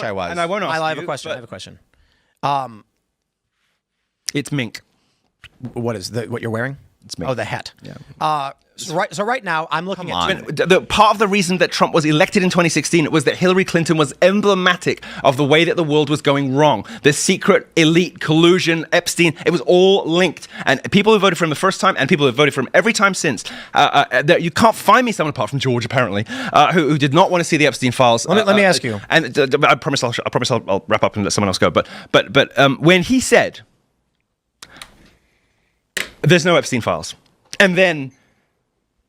I was. And I won't ask you. I have a question. I have a question. It's mink. What is what you're wearing? It's mink. Oh, the hat. Yeah. So right now, I'm looking at... The part of the reason that Trump was elected in 2016 was that Hillary Clinton was emblematic of the way that the world was going wrong. The secret elite collusion, Epstein, it was all linked. And people who voted for him the first time and people who have voted for him every time since, you can't find me someone apart from George, apparently, who did not want to see the Epstein files. Let me ask you. And I promise I'll wrap up and let someone else go. But when he said, there's no Epstein files, and then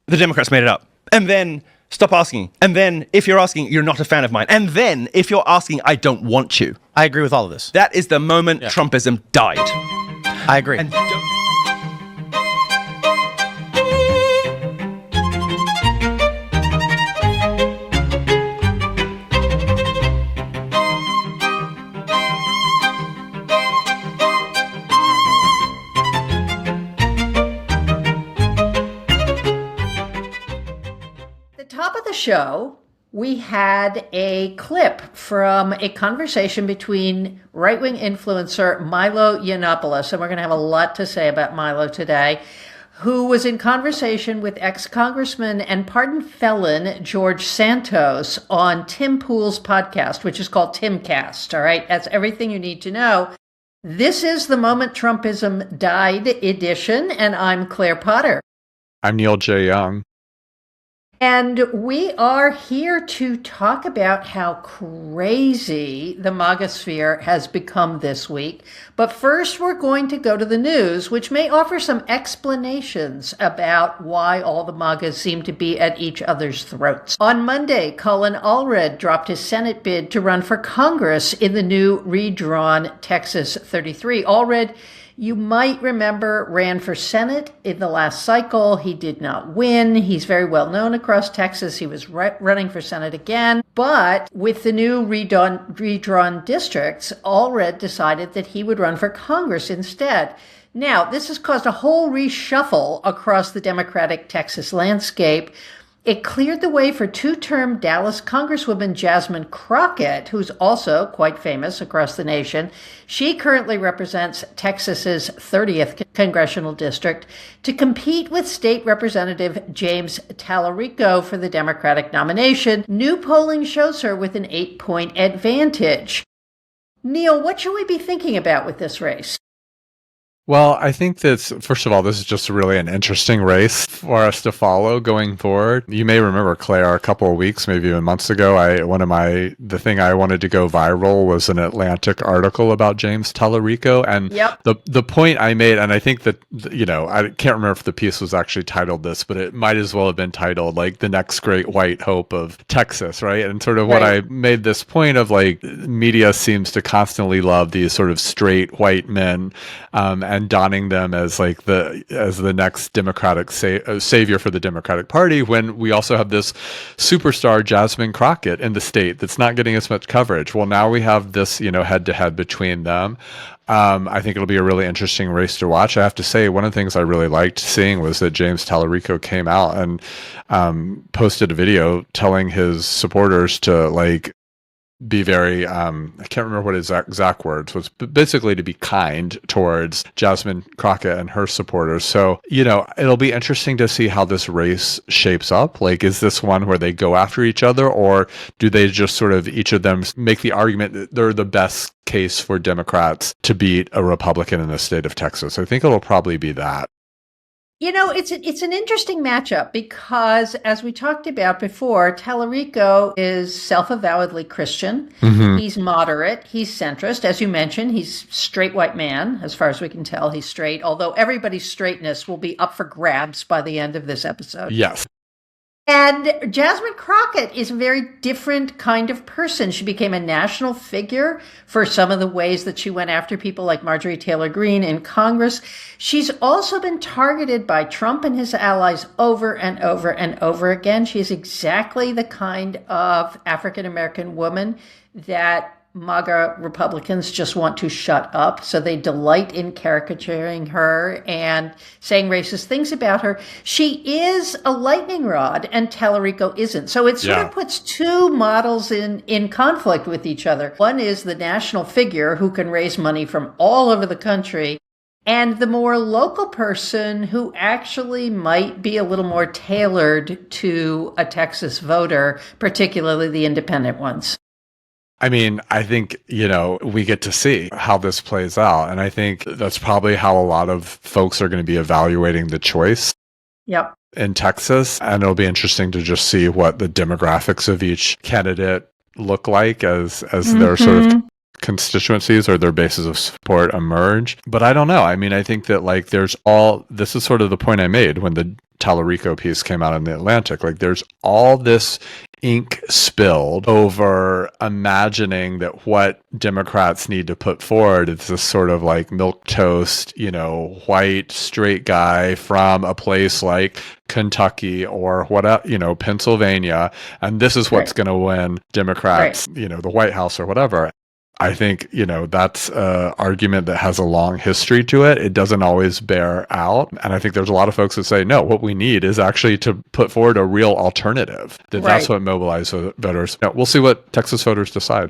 the Democrats made it up. And then stop asking. And then if you're asking, you're not a fan of mine. And then if you're asking, I don't want you. I agree with all of this. That is the moment Trumpism died. I agree. And show, we had a clip from a conversation between right-wing influencer Milo Yiannopoulos, and we're going to have a lot to say about Milo today, who was in conversation with ex-congressman and pardoned felon George Santos on Tim Pool's podcast, which is called Timcast, all right? That's everything you need to know. This is the Moment Trumpism Died edition, and I'm Claire Potter. I'm Neil J. Young. And we are here to talk about how crazy the MAGA sphere has become this week. But first, we're going to go to the news, which may offer some explanations about why all the MAGAs seem to be at each other's throats. On Monday, Colin Allred dropped his Senate bid to run for Congress in the new redrawn Texas 33. Allred, you might remember, ran for Senate in the last cycle. He did not win. He's very well known across Texas. He was running for Senate again. But with the new redrawn districts, Allred decided that he would run for Congress instead. Now, this has caused a whole reshuffle across the Democratic Texas landscape. It cleared the way for two-term Dallas Congresswoman Jasmine Crockett, who's also quite famous across the nation. She currently represents Texas's 30th congressional district to compete with State Representative James Tallarico for the Democratic nomination. New polling shows her with an 8-point advantage. Neil, what should we be thinking about with this race? Well, I think that's, first of all, this is just really an interesting race for us to follow going forward. You may remember, Claire, a couple of weeks, maybe even months ago, the thing I wanted to go viral was an Atlantic article about James Tallarico. And the point I made, and I think that, I can't remember if the piece was actually titled this, but it might as well have been titled, like, the next great white hope of Texas, right? And sort of what I made this point of, like, media seems to constantly love these sort of straight white men, and donning them as like the next Democratic savior for the Democratic Party, when we also have this superstar Jasmine Crockett in the state that's not getting as much coverage. Well, now we have this, head to head between them. I think it'll be a really interesting race to watch. I have to say, one of the things I really liked seeing was that James Tallarico came out and posted a video telling his supporters to be very, I can't remember what his exact words was, but basically to be kind towards Jasmine Crockett and her supporters. So, it'll be interesting to see how this race shapes up. Like, is this one where they go after each other, or do they just sort of each of them make the argument that they're the best case for Democrats to beat a Republican in the state of Texas? I think it'll probably be that. It's an interesting matchup because, as we talked about before, Tallarico is self-avowedly Christian. Mm-hmm. He's moderate. He's centrist. As you mentioned, he's straight white man. As far as we can tell, he's straight, although everybody's straightness will be up for grabs by the end of this episode. Yes. And Jasmine Crockett is a very different kind of person. She became a national figure for some of the ways that she went after people like Marjorie Taylor Greene in Congress. She's also been targeted by Trump and his allies over and over and over again. She is exactly the kind of African-American woman that MAGA Republicans just want to shut up. So they delight in caricaturing her and saying racist things about her. She is a lightning rod and Tallarico isn't. So it sort of puts two models in conflict with each other. One is the national figure who can raise money from all over the country, and the more local person who actually might be a little more tailored to a Texas voter, particularly the independent ones. I mean, I think, we get to see how this plays out. And I think that's probably how a lot of folks are going to be evaluating the choice in Texas. And it'll be interesting to just see what the demographics of each candidate look like as their sort of constituencies or their bases of support emerge. But I don't know. I mean, I think that this is sort of the point I made when the Tallarico piece came out in the Atlantic. Like, there's all this ink spilled over imagining that what Democrats need to put forward is this sort of like milquetoast, white straight guy from a place like Kentucky or Pennsylvania, and this is what's going to win Democrats, the White House or whatever. I think, that's an argument that has a long history to it. It doesn't always bear out. And I think there's a lot of folks that say, no, what we need is actually to put forward a real alternative. That's what mobilizes voters. We'll see what Texas voters decide.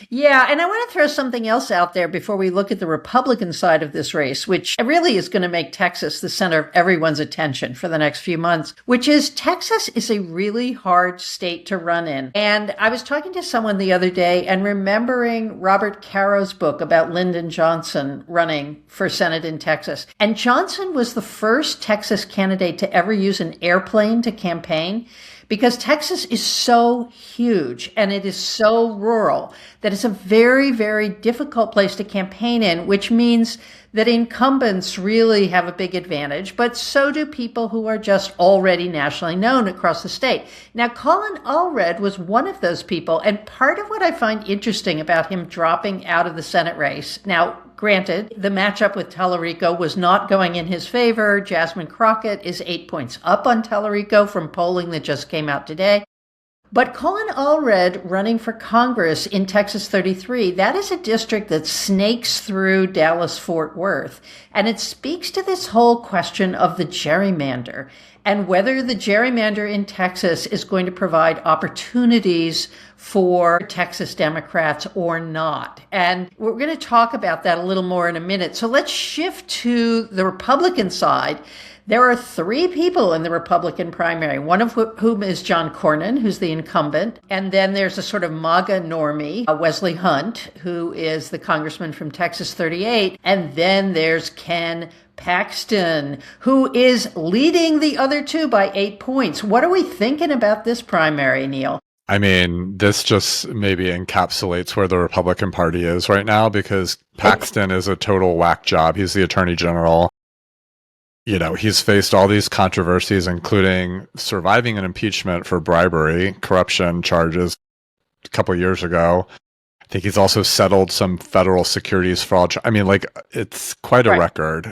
Yeah, and I want to throw something else out there before we look at the Republican side of this race, which really is going to make Texas the center of everyone's attention for the next few months, which is Texas is a really hard state to run in. And I was talking to someone the other day and remembering Robert Caro's book about Lyndon Johnson running for Senate in Texas. And Johnson was the first Texas candidate to ever use an airplane to campaign, because Texas is so huge and it is so rural that it's a very, very difficult place to campaign in, which means that incumbents really have a big advantage, but so do people who are just already nationally known across the state. Now, Colin Allred was one of those people, and part of what I find interesting about him dropping out of the Senate race, now, granted, the matchup with Tallarico was not going in his favor. Jasmine Crockett is 8 points up on Tallarico from polling that just came out today. But Colin Allred running for Congress in Texas 33, that is a district that snakes through Dallas-Fort Worth. And it speaks to this whole question of the gerrymander and whether the gerrymander in Texas is going to provide opportunities for Texas Democrats or not. And we're going to talk about that a little more in a minute. So let's shift to the Republican side. There are three people in the Republican primary, one of whom is John Cornyn, who's the incumbent. And then there's a sort of MAGA normie, Wesley Hunt, who is the congressman from Texas 38. And then there's Ken Paxton, who is leading the other two by 8 points. What are we thinking about this primary, Neil? I mean, this just maybe encapsulates where the Republican Party is right now, because Paxton is a total whack job. He's the attorney general. He's faced all these controversies, including surviving an impeachment for bribery, corruption charges a couple of years ago. I think he's also settled some federal securities fraud. I mean, it's quite a record.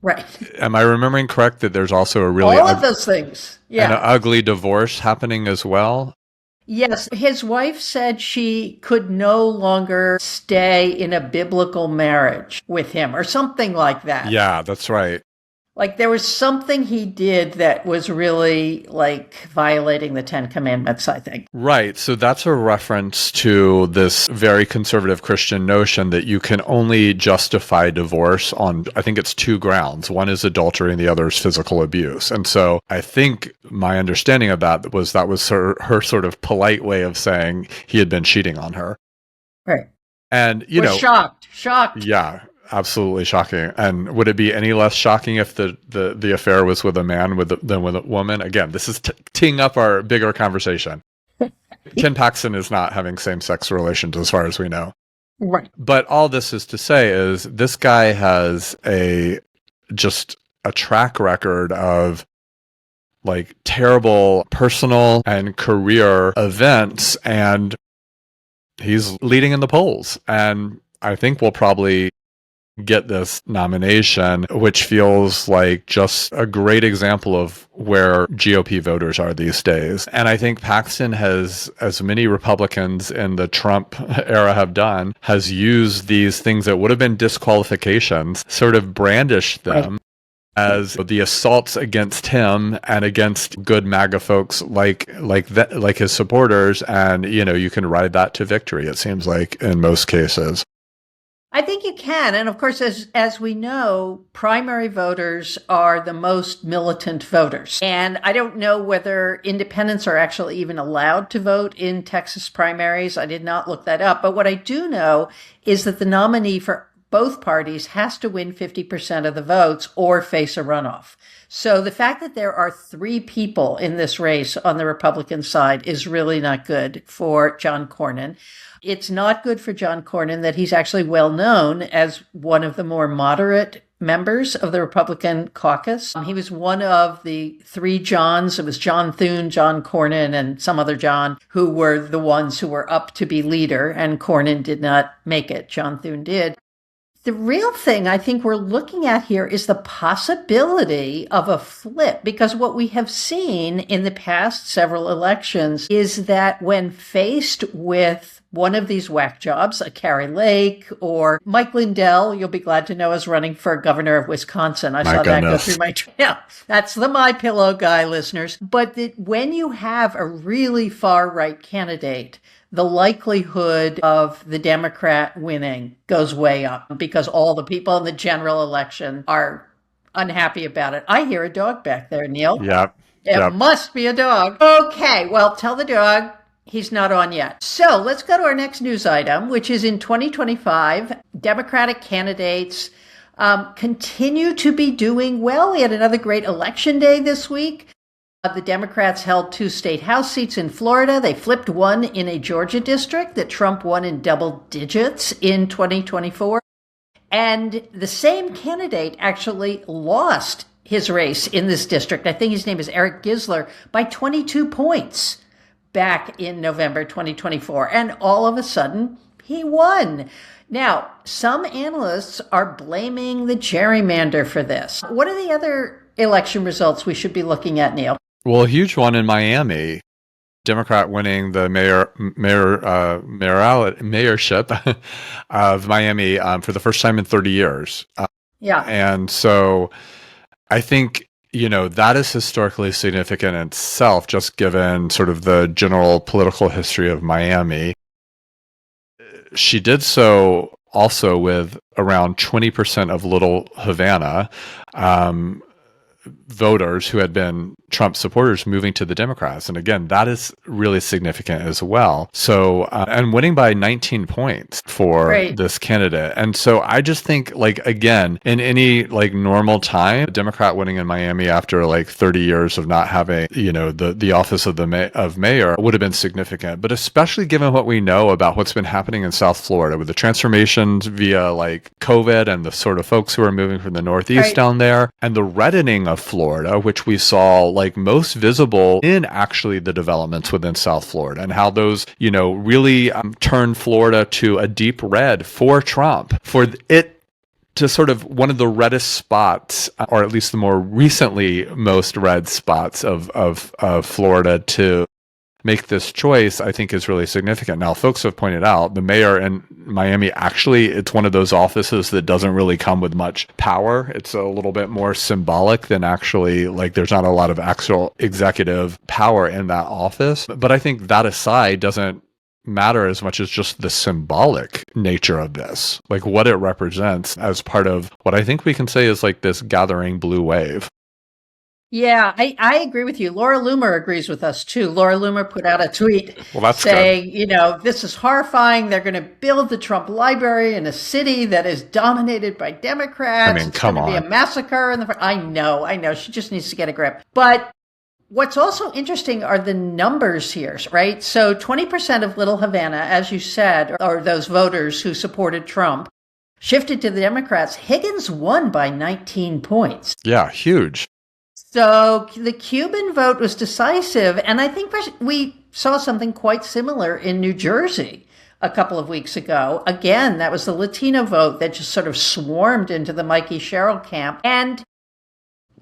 Right. Am I remembering correct that there's also a really all of those things? Yeah. An ugly divorce happening as well? Yes, his wife said she could no longer stay in a biblical marriage with him or something like that. Yeah, that's right. Like there was something he did that was really like violating the 10 Commandments, I think. Right. So that's a reference to this very conservative Christian notion that you can only justify divorce on, I think it's 2 grounds. One is adultery and the other is physical abuse. And so I think my understanding of that was her sort of polite way of saying he had been cheating on her. Right. And, shocked. Yeah. Absolutely shocking. And would it be any less shocking if the affair was with a man than with a woman? Again, this is teeing up our bigger conversation. Ken Paxton is not having same-sex relations as far as we know. Right. But all this is to say is this guy has just a track record of like terrible personal and career events, and he's leading in the polls. And I think we'll probably get this nomination, which feels like just a great example of where GOP voters are these days. And I think Paxton has, as many Republicans in the Trump era have done, has used these things that would have been disqualifications, sort of brandished them as the assaults against him and against good MAGA folks like his supporters. And, you can ride that to victory, it seems like, in most cases. I think you can. And of course, as we know, primary voters are the most militant voters. And I don't know whether independents are actually even allowed to vote in Texas primaries. I did not look that up. But what I do know is that the nominee for both parties has to win 50% of the votes or face a runoff. So the fact that there are 3 people in this race on the Republican side is really not good for John Cornyn. It's not good for John Cornyn that he's actually well known as one of the more moderate members of the Republican caucus. He was one of the 3 Johns. It was John Thune, John Cornyn, and some other John who were the ones who were up to be leader, and Cornyn did not make it. John Thune did. The real thing I think we're looking at here is the possibility of a flip, because what we have seen in the past several elections is that when faced with one of these whack jobs, a Kari Lake or Mike Lindell, you'll be glad to know, is running for governor of Wisconsin. I saw that go through my, that's the My Pillow guy, listeners. But when you have a really far right candidate, the likelihood of the Democrat winning goes way up because all the people in the general election are unhappy about it. I hear a dog back there, Neil. Yep. It must be a dog. Okay, well, tell the dog he's not on yet. So let's go to our next news item, which is in 2025, Democratic candidates continue to be doing well. We had another great election day this week. The Democrats held 2 state house seats in Florida. They flipped one in a Georgia district that Trump won in double digits in 2024. And the same candidate actually lost his race in this district. I think his name is Eric Gisler, by 22 points back in November 2024. And all of a sudden, he won. Now, some analysts are blaming the gerrymander for this. What are the other election results we should be looking at, Neil? Well, a huge one in Miami. Democrat winning the mayorship of Miami for the first time in 30 years. And so I think, that is historically significant in itself, just given sort of the general political history of Miami. She did so also with around 20% of Little Havana voters who had been Trump supporters moving to the Democrats. And again, that is really significant as well. So, and winning by 19 points for this candidate. And so I just think, again, in any normal time, a Democrat winning in Miami after 30 years of not having, the office of mayor would have been significant. But especially given what we know about what's been happening in South Florida with the transformations via COVID and the sort of folks who are moving from the Northeast down there, and the reddening of Florida, which we saw most visible in actually the developments within South Florida, and how those, really turned Florida to a deep red for Trump, for it to sort of one of the reddest spots, or at least the more recently most red spots of Florida to make this choice, I think is really significant. Now, folks have pointed out the mayor in Miami, actually, it's one of those offices that doesn't really come with much power. It's a little bit more symbolic than actually, there's not a lot of actual executive power in that office. But I think that aside doesn't matter as much as just the symbolic nature of this, what it represents as part of what I think we can say is this gathering blue wave. Yeah, I agree with you. Laura Loomer agrees with us too. Laura Loomer put out a tweet saying, this is horrifying. They're going to build the Trump Library in a city that is dominated by Democrats. It's going to be a massacre. I know. She just needs to get a grip. But what's also interesting are the numbers here, right? So 20% of Little Havana, as you said, are those voters who supported Trump, shifted to the Democrats. Higgins won by 19 points. Yeah, huge. So the Cuban vote was decisive, and I think we saw something quite similar in New Jersey. a couple of weeks ago. Again, that was the Latino vote that just sort of swarmed into the Mikey Sherrill camp. And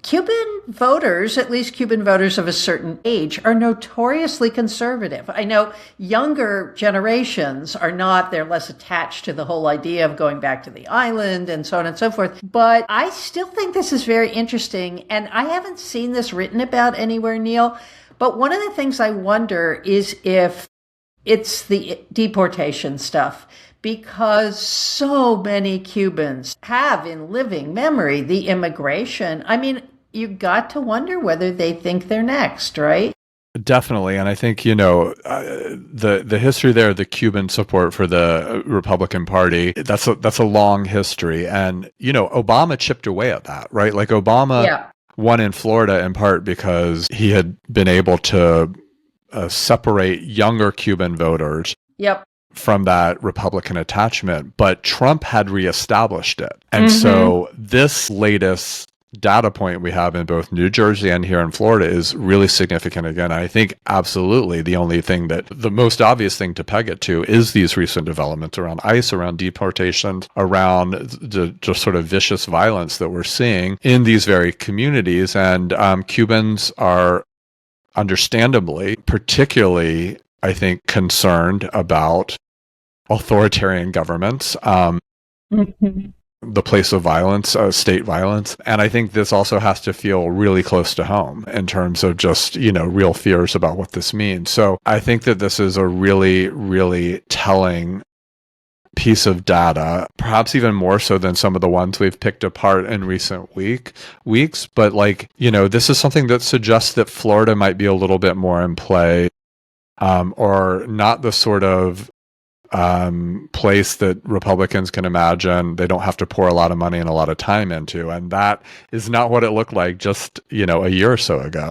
Cuban voters, at least Cuban voters of a certain age, are notoriously conservative. I know younger generations are not, they're less attached to the whole idea of going back to the island and so on and so forth. But I still think this is very interesting. And I haven't seen this written about anywhere, Neil. But one of the things I wonder is if it's the deportation stuff, because so many Cubans have in living memory the immigration. I mean, you got to wonder whether they think they're next, right? Definitely. And I think, the history there, the Cuban support for the Republican Party, that's a long history. And, Obama chipped away at that, right? Like Obama won in Florida in part because he had been able to separate younger Cuban voters from that Republican attachment, but Trump had reestablished it. And so this latest data point we have in both New Jersey and here in Florida is really significant again. I think absolutely the most obvious thing to peg it to is these recent developments around ICE, around deportations, around the just sort of vicious violence that we're seeing in these very communities. And Cubans are understandably, particularly, I think, concerned about authoritarian governments, the place of violence, state violence. And I think this also has to feel really close to home in terms of just, real fears about what this means. So I think that this is a really, really telling piece of data, perhaps even more so than some of the ones we've picked apart in recent weeks. But this is something that suggests that Florida might be a little bit more in play, or not the sort of place that Republicans can imagine they don't have to pour a lot of money and a lot of time into. And that is not what it looked like just, a year or so ago.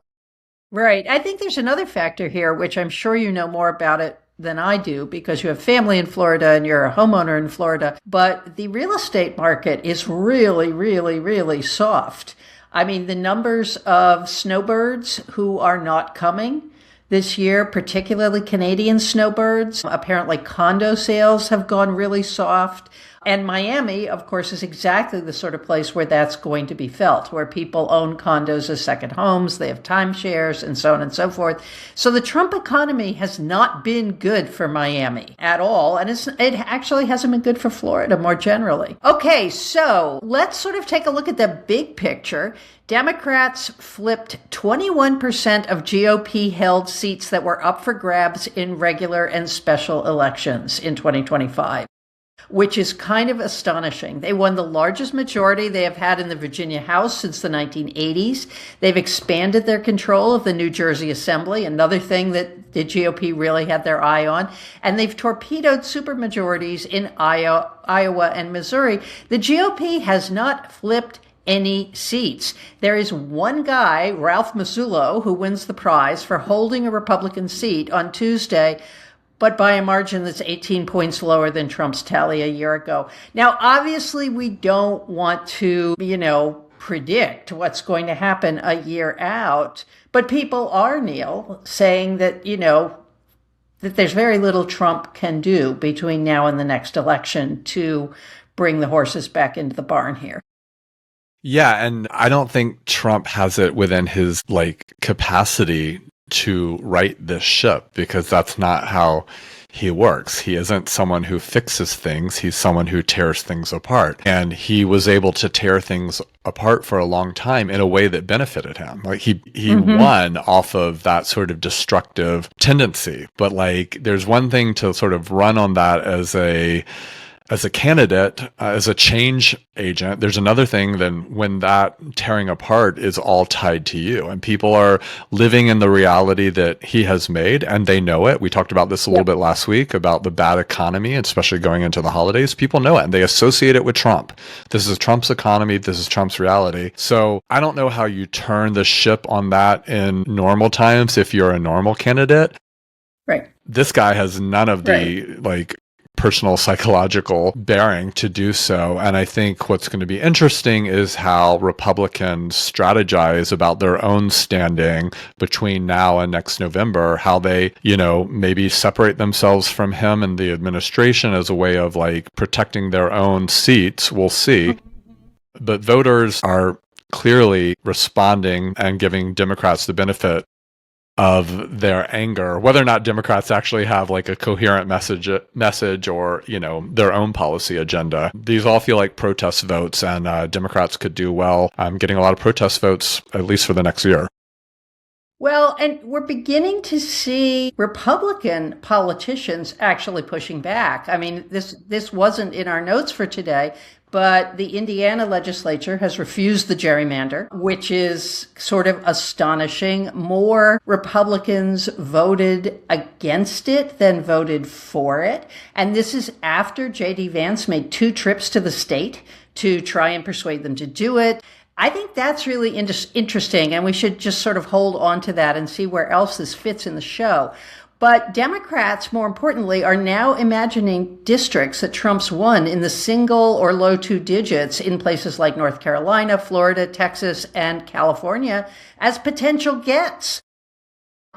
Right. I think there's another factor here, which I'm sure you know more about it than I do because you have family in Florida and you're a homeowner in Florida. But the real estate market is really, really, really soft. I mean, the numbers of snowbirds who are not coming this year, particularly Canadian snowbirds, apparently condo sales have gone really soft. And Miami, of course, is exactly the sort of place where that's going to be felt, where people own condos as second homes, they have timeshares, and so on and so forth. So the Trump economy has not been good for Miami at all, and it actually hasn't been good for Florida more generally. Okay, so let's sort of take a look at the big picture. Democrats flipped 21% of GOP-held seats that were up for grabs in regular and special elections in 2025. Which is kind of astonishing. They won the largest majority they have had in the Virginia House since the 1980s. They've expanded their control of the New Jersey Assembly, another thing that the GOP really had their eye on. And they've torpedoed supermajorities in Iowa and Missouri. The GOP has not flipped any seats. There is one guy, Ralph Mazzullo, who wins the prize for holding a Republican seat on Tuesday, but by a margin that's 18 points lower than Trump's tally a year ago. Now, obviously, we don't want to, predict what's going to happen a year out, but people are, Neil, saying that, that there's very little Trump can do between now and the next election to bring the horses back into the barn here. Yeah, and I don't think Trump has it within his capacity to right this ship, because that's not how he works. He isn't someone who fixes things. He's someone who tears things apart. And he was able to tear things apart for a long time in a way that benefited him. He won off of that sort of destructive tendency. But there's one thing to sort of run on that as a candidate, as a change agent. There's another thing than when that tearing apart is all tied to you, and people are living in the reality that he has made, and they know it. We talked about this a little bit last week about the bad economy, especially going into the holidays. People know it, and they associate it with Trump. This is Trump's economy. This is Trump's reality. So I don't know how you turn the ship on that in normal times if you're a normal candidate. Right. This guy has none of the personal psychological bearing to do so. And I think what's going to be interesting is how Republicans strategize about their own standing between now and next November, how they, maybe separate themselves from him and the administration as a way of like protecting their own seats. We'll see. But voters are clearly responding and giving Democrats the benefit of their anger, whether or not Democrats actually have like a coherent message or, their own policy agenda. These all feel like protest votes, and Democrats could do well getting a lot of protest votes, at least for the next year. Well, and we're beginning to see Republican politicians actually pushing back. I mean, this wasn't in our notes for today, but the Indiana legislature has refused the gerrymander, which is sort of astonishing. More Republicans voted against it than voted for it. And this is after J.D. Vance made 2 trips to the state to try and persuade them to do it. I think that's really interesting, and we should just sort of hold on to that and see where else this fits in the show. But Democrats, more importantly, are now imagining districts that Trump's won in the single or low 2 digits in places like North Carolina, Florida, Texas, and California as potential gets.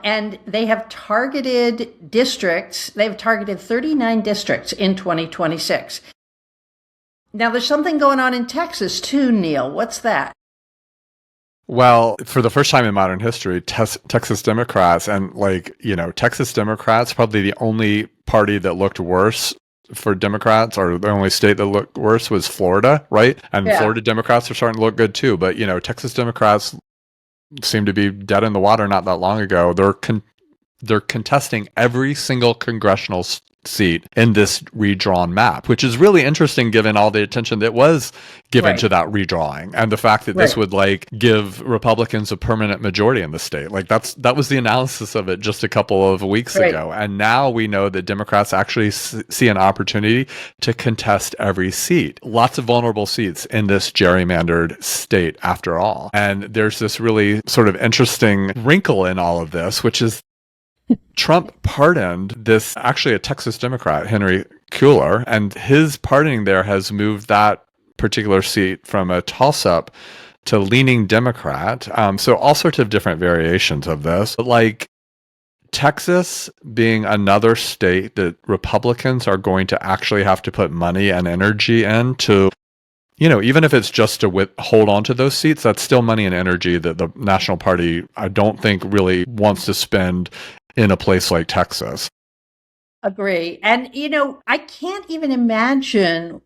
And they have targeted districts. They've targeted 39 districts in 2026. Now, there's something going on in Texas, too, Neil. What's that? Well, for the first time in modern history, Texas Democrats Texas Democrats, probably the only party that looked worse for Democrats, or the only state that looked worse, was Florida, right? And Florida Democrats are starting to look good too. But, Texas Democrats seem to be dead in the water not that long ago. They're contesting every single congressional seat in this redrawn map, which is really interesting given all the attention that was given to that redrawing and the fact that this would give Republicans a permanent majority in the state. That was the analysis of it just a couple of weeks ago. And now we know that Democrats actually see an opportunity to contest every seat. Lots of vulnerable seats in this gerrymandered state after all. And there's this really sort of interesting wrinkle in all of this, which is Trump pardoned actually a Texas Democrat, Henry Cuellar, and his pardoning there has moved that particular seat from a toss-up to leaning Democrat. So all sorts of different variations of this. But Texas being another state that Republicans are going to actually have to put money and energy into, even if it's just to hold on to those seats, that's still money and energy that the National Party, I don't think, really wants to spend in a place like Texas. Agree. And, I can't even imagine.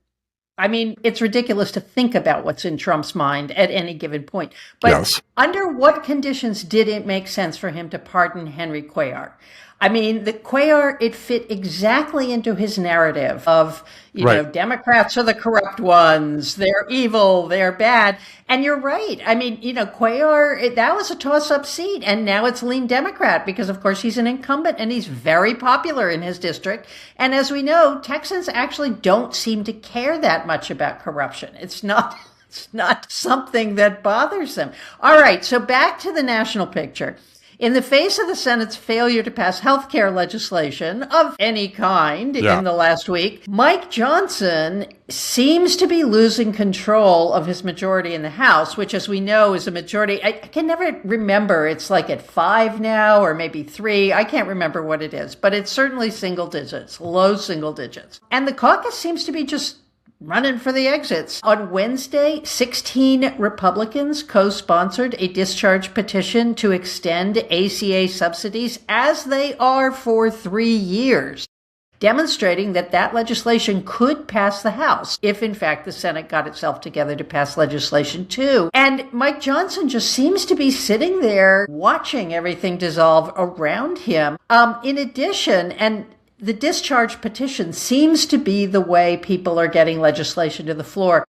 I mean, it's ridiculous to think about what's in Trump's mind at any given point. But under what conditions did it make sense for him to pardon Henry Cuellar? I mean, the Cuellar, it fit exactly into his narrative of, Democrats are the corrupt ones. They're evil. They're bad. And you're right. I mean, Cuellar, that was a toss-up seat. And now it's lean Democrat because, of course, he's an incumbent and he's very popular in his district. And as we know, Texans actually don't seem to care that much about corruption. It's not something that bothers them. All right. So back to the national picture. In the face of the Senate's failure to pass health care legislation of any kind in the last week, Mike Johnson seems to be losing control of his majority in the House, which, as we know, is a majority. I can never remember. It's at 5 now or maybe 3. I can't remember what it is, but it's certainly single digits, low single digits. And the caucus seems to be just running for the exits. On Wednesday, 16 Republicans co-sponsored a discharge petition to extend ACA subsidies as they are for 3 years, demonstrating that legislation could pass the House if, in fact, the Senate got itself together to pass legislation too. And Mike Johnson just seems to be sitting there watching everything dissolve around him. In addition, and the discharge petition seems to be the way people are getting legislation to the floor.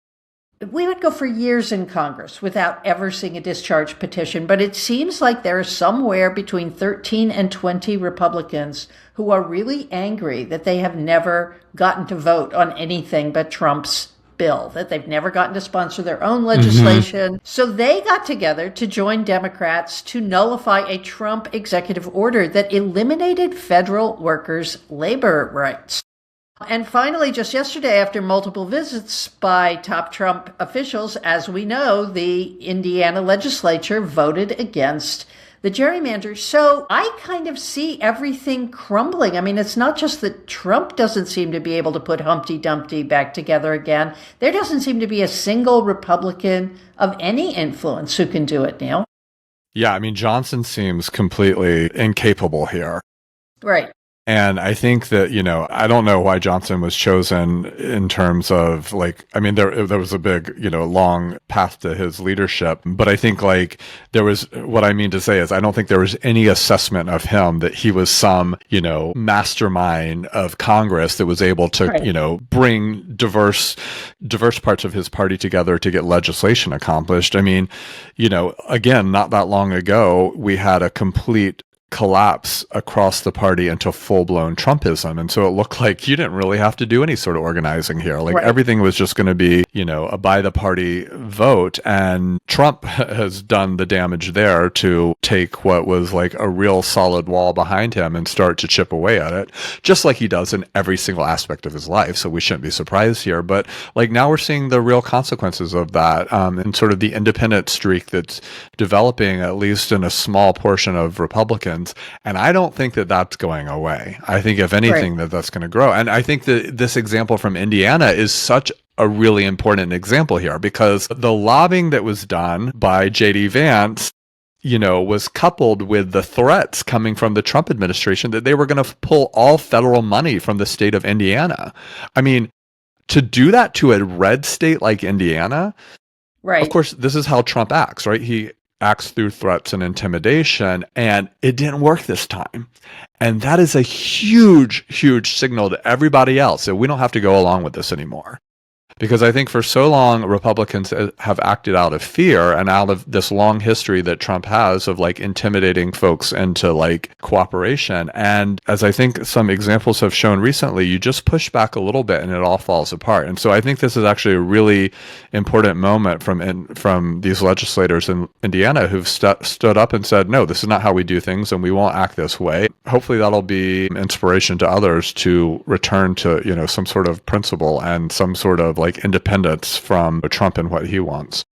We would go for years in Congress without ever seeing a discharge petition, but it seems like there are somewhere between 13 and 20 Republicans who are really angry that they have never gotten to vote on anything but Trump's bill, that they've never gotten to sponsor their own legislation. So they got together to join Democrats to nullify a Trump executive order that eliminated federal workers' labor rights. And finally, just yesterday, after multiple visits by top Trump officials, as we know, the Indiana legislature voted against the gerrymander. So I kind of see everything crumbling. I mean, it's not just that Trump doesn't seem to be able to put Humpty Dumpty back together again. There doesn't seem to be a single Republican of any influence who can do it, Neil. Yeah, I mean, Johnson seems completely incapable here. Right. And I think that, I don't know why Johnson was chosen in terms of there was a big, long path to his leadership. But I think what I mean to say is I don't think there was any assessment of him that he was some, mastermind of Congress that was able to, right, bring diverse parts of his party together to get legislation accomplished. I mean, again, not that long ago, we had a complete collapse across the party into full-blown Trumpism. And so it looked like you didn't really have to do any sort of organizing here. Right. Everything was just going to be, a by-the-party vote. And Trump has done the damage there to take what was like a real solid wall behind him and start to chip away at it, just like he does in every single aspect of his life. So we shouldn't be surprised here. But now we're seeing the real consequences of that, and sort of the independent streak that's developing, at least in a small portion of Republicans. And I don't think that that's going away. I think, if anything, right, that's going to grow. And I think that this example from Indiana is such a really important example here, because the lobbying that was done by J.D. Vance, was coupled with the threats coming from the Trump administration that they were going to pull all federal money from the state of Indiana. I mean, to do that to a red state like Indiana, right? Of course, this is how Trump acts, right? He acts through threats and intimidation, and it didn't work this time. And that is a huge, huge signal to everybody else that we don't have to go along with this anymore. Because I think for so long, Republicans have acted out of fear and out of this long history that Trump has of intimidating folks into cooperation. And as I think some examples have shown recently, you just push back a little bit and it all falls apart. And so I think this is actually a really important moment from these legislators in Indiana who've stood up and said, no, this is not how we do things and we won't act this way. Hopefully that'll be inspiration to others to return to, some sort of principle and some sort of independence from Trump and what he wants.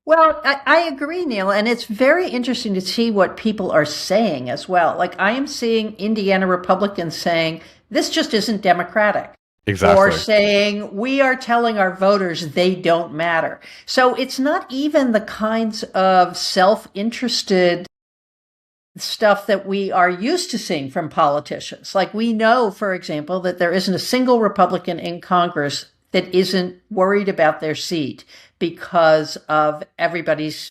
Well, I agree, Neil, and it's very interesting to see what people are saying as well. I am seeing Indiana Republicans saying, this just isn't democratic. Exactly. Or saying, we are telling our voters they don't matter. So it's not even the kinds of self-interested stuff that we are used to seeing from politicians. We know, for example, that there isn't a single Republican in Congress that isn't worried about their seat because of everybody's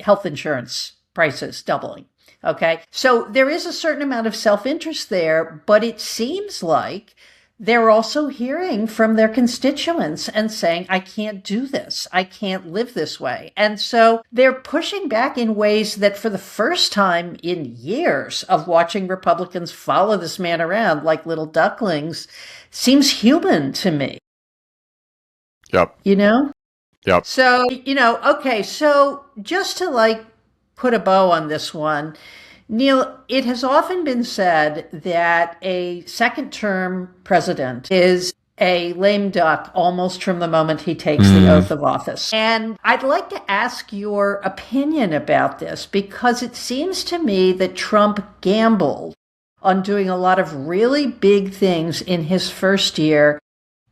health insurance prices doubling. Okay. So there is a certain amount of self-interest there, but it seems like they're also hearing from their constituents and saying, I can't do this. I can't live this way. And so they're pushing back in ways that for the first time in years of watching Republicans follow this man around like little ducklings seems human to me. Yep. Yep. So, okay. So just to put a bow on this one, Neil, it has often been said that a second-term president is a lame duck almost from the moment he takes the oath of office. And I'd like to ask your opinion about this, because it seems to me that Trump gambled on doing a lot of really big things in his first year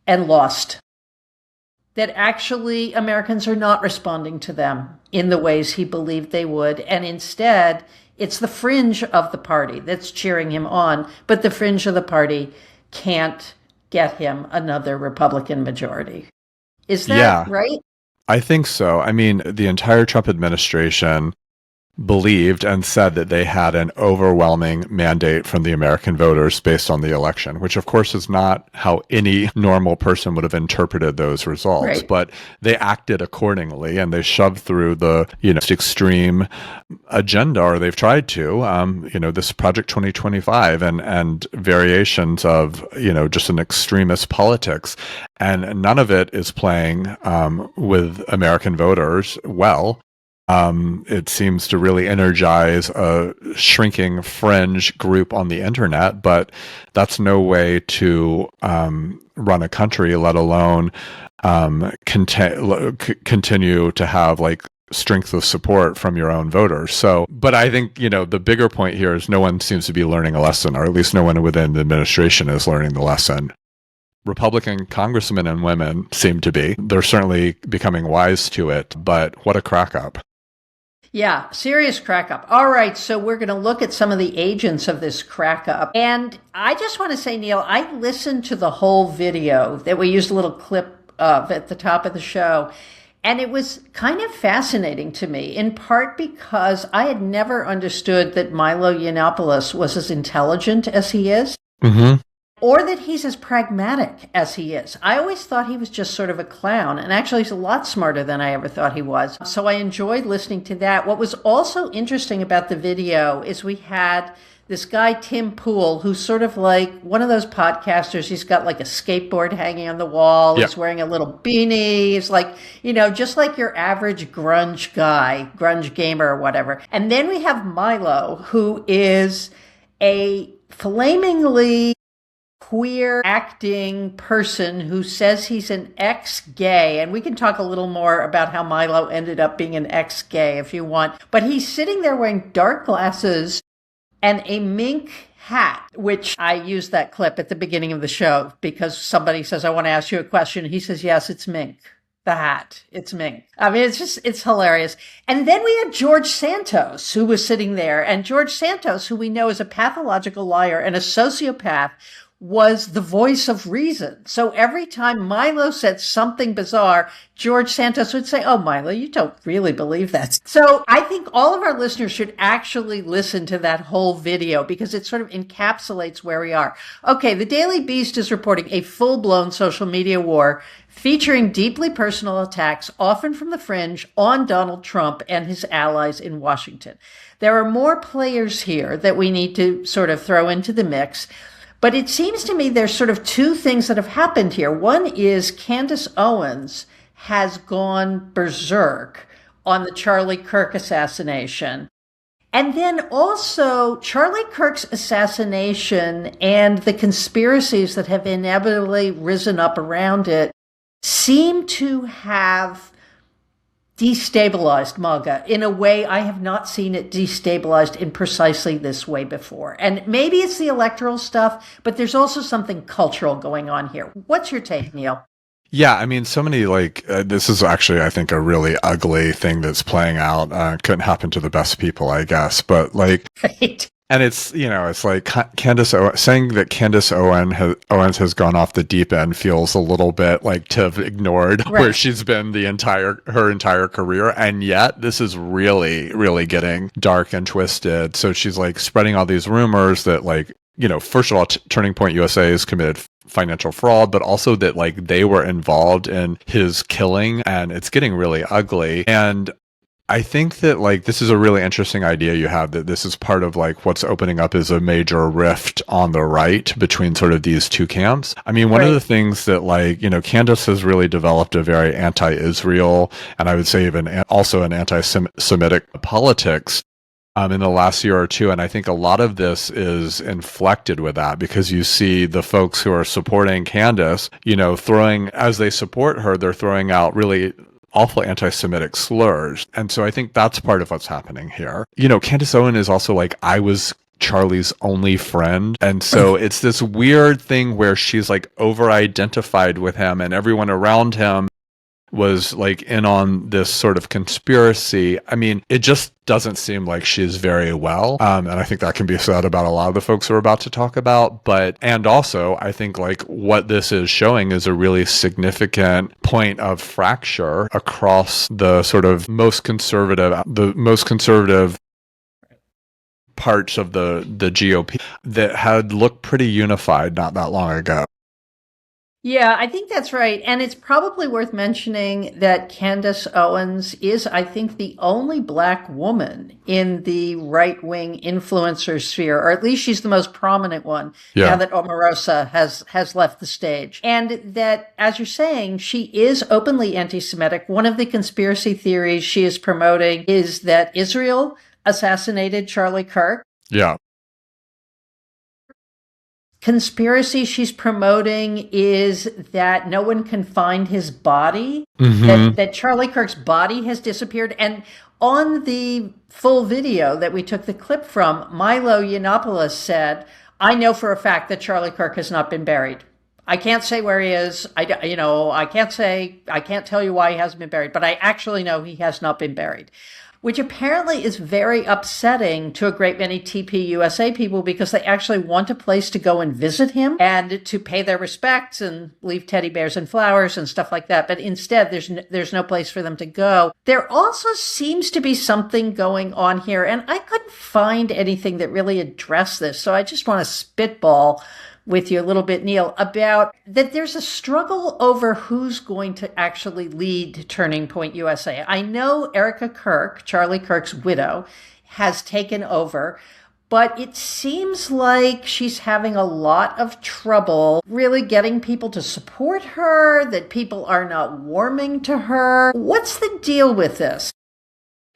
and lost. That actually Americans are not responding to them in the ways he believed they would. And instead, it's the fringe of the party that's cheering him on, but the fringe of the party can't get him another Republican majority. Is that right? I think so. I mean, the entire Trump administration believed and said that they had an overwhelming mandate from the American voters based on the election, which of course is not how any normal person would have interpreted those results. Right. But they acted accordingly and they shoved through the extreme agenda, or they've tried to, this Project 2025 and variations of just an extremist politics, and none of it is playing with American voters well. It seems to really energize a shrinking fringe group on the internet, but that's no way to run a country, let alone continue to have like strength of support from your own voters. So, but I think, the bigger point here is no one seems to be learning a lesson, or at least no one within the administration is learning the lesson. Republican congressmen and women seem to be. They're certainly becoming wise to it, but what a crack up. Yeah, serious crack up. All right, so we're going to look at some of the agents of this crack up. And I just want to say, Neil, I listened to the whole video that we used a little clip of at the top of the show. And it was kind of fascinating to me, in part because I had never understood that Milo Yiannopoulos was as intelligent as he is. Mm-hmm. Or that he's as pragmatic as he is. I always thought he was just sort of a clown, and actually he's a lot smarter than I ever thought he was. So I enjoyed listening to that. What was also interesting about the video is we had this guy, Tim Pool, who's sort of like one of those podcasters. He's got like a skateboard hanging on the wall. Yep. He's wearing a little beanie. He's like, just like your average grunge guy, grunge gamer or whatever. And then we have Milo, who is a flamingly queer acting person who says he's an ex-gay. And we can talk a little more about how Milo ended up being an ex-gay if you want. But he's sitting there wearing dark glasses and a mink hat, which I used that clip at the beginning of the show because somebody says, I want to ask you a question. He says, yes, it's mink. The hat. It's mink. I mean, it's hilarious. And then we had George Santos, who was sitting there. And George Santos, who we know is a pathological liar and a sociopath, was the voice of reason. So every time Milo said something bizarre, George Santos would say, oh, Milo, you don't really believe that. So I think all of our listeners should actually listen to that whole video because it sort of encapsulates where we are. Okay, the Daily Beast is reporting a full-blown social media war featuring deeply personal attacks, often from the fringe, on Donald Trump and his allies in Washington. There are more players here that we need to sort of throw into the mix. But it seems to me there's sort of two things that have happened here. One is Candace Owens has gone berserk on the Charlie Kirk assassination. And then also Charlie Kirk's assassination and the conspiracies that have inevitably risen up around it seem to have destabilized MAGA in a way I have not seen it destabilized in precisely this way before. And maybe it's the electoral stuff, but there's also something cultural going on here. What's your take, Neil? Yeah, I mean, so many this is actually, I think, a really ugly thing that's playing out. Couldn't happen to the best people, I guess. But right. And it's, it's like saying that Candace Owens has gone off the deep end feels a little bit like to have ignored where she's been her entire career. And yet this is really, really getting dark and twisted. So she's like spreading all these rumors that first of all, Turning Point USA has committed financial fraud, but also that they were involved in his killing, and it's getting really ugly. And I think that this is a really interesting idea you have, that this is part of what's opening up is a major rift on the right between sort of these two camps. I mean, one of the things that Candace has really developed a very anti-Israel, and I would say even also an anti-Semitic politics in the last year or two. And I think a lot of this is inflected with that because you see the folks who are supporting Candace, as they support her, they're throwing out really awful anti-Semitic slurs. And so I think that's part of what's happening here. Candace Owens is also I was Charlie's only friend. And so it's this weird thing where she's over-identified with him, and everyone around him was in on this sort of conspiracy. I mean, it just doesn't seem like she's very well. And I think that can be said about a lot of the folks we're about to talk about. And also, I think what this is showing is a really significant point of fracture across the sort of most conservative parts of the GOP that had looked pretty unified not that long ago. Yeah, I think that's right. And it's probably worth mentioning that Candace Owens is, I think, the only Black woman in the right-wing influencer sphere, or at least she's the most prominent one now that Omarosa has left the stage. And that, as you're saying, she is openly anti-Semitic. One of the conspiracy theories she is promoting is that Israel assassinated Charlie Kirk. Yeah. Conspiracy she's promoting is that no one can find his body, that Charlie Kirk's body has disappeared. And on the full video that we took the clip from, Milo Yiannopoulos said, I know for a fact that Charlie Kirk has not been buried. I can't say where he is. I can't tell you why he hasn't been buried, but I actually know he has not been buried. Which apparently is very upsetting to a great many TPUSA people because they actually want a place to go and visit him and to pay their respects and leave teddy bears and flowers and stuff like that. But instead, there's no place for them to go. There also seems to be something going on here, and I couldn't find anything that really addressed this. So I just want to spitball with you a little bit, Neil, about that there's a struggle over who's going to actually lead Turning Point USA. I know Erica Kirk, Charlie Kirk's widow, has taken over, but it seems like she's having a lot of trouble really getting people to support her, that people are not warming to her. What's the deal with this?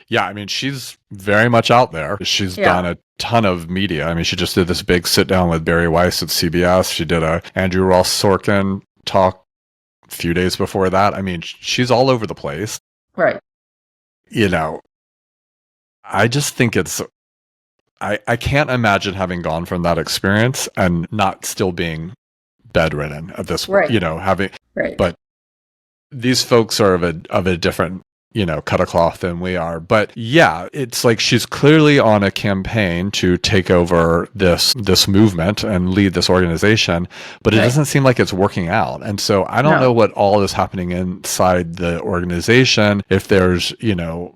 Yeah, I mean, she's very much out there. She's done a ton of media. I mean, she just did this big sit down with Barry Weiss at CBS. She did a Andrew Ross Sorkin talk a few days before that. I mean, she's all over the place. Right. You know, I just think I can't imagine having gone from that experience and not still being bedridden at this point, but these folks are of a different cut a cloth than we are. But yeah, it's like she's clearly on a campaign to take over this movement and lead this organization, but it doesn't seem like it's working out. And so I don't know what all is happening inside the organization. If there's,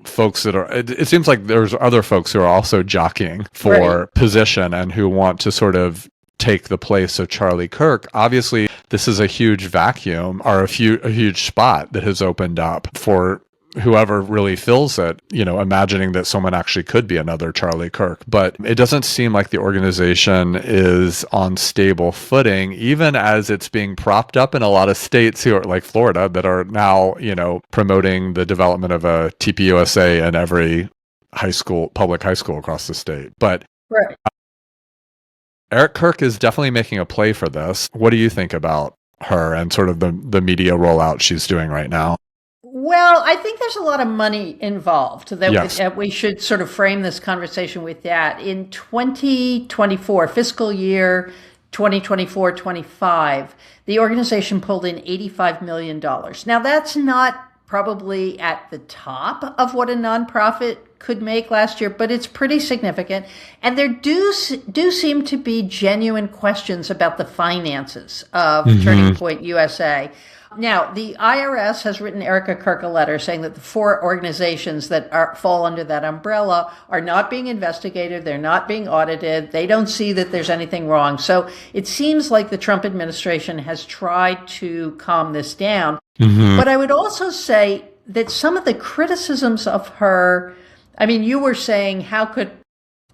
folks that are, it seems like there's other folks who are also jockeying for position and who want to sort of take the place of Charlie Kirk. Obviously, this is a huge vacuum or a huge spot that has opened up for whoever really fills it, imagining that someone actually could be another Charlie Kirk. But it doesn't seem like the organization is on stable footing, even as it's being propped up in a lot of states here, like Florida, that are now, promoting the development of a TPUSA in every public high school across the state. But Eric Kirk is definitely making a play for this. What do you think about her and sort of the media rollout she's doing right now? Well, I think there's a lot of money involved that we should sort of frame this conversation with that. In 2024, fiscal year 2024-25, the organization pulled in $85 million. Now, that's not probably at the top of what a nonprofit could make last year, but it's pretty significant. And there do seem to be genuine questions about the finances of Turning Point USA. Now, the IRS has written Erica Kirk a letter saying that the 4 organizations that fall under that umbrella are not being investigated. They're not being audited. They don't see that there's anything wrong. So it seems like the Trump administration has tried to calm this down. But I would also say that some of the criticisms of her, I mean, you were saying, how could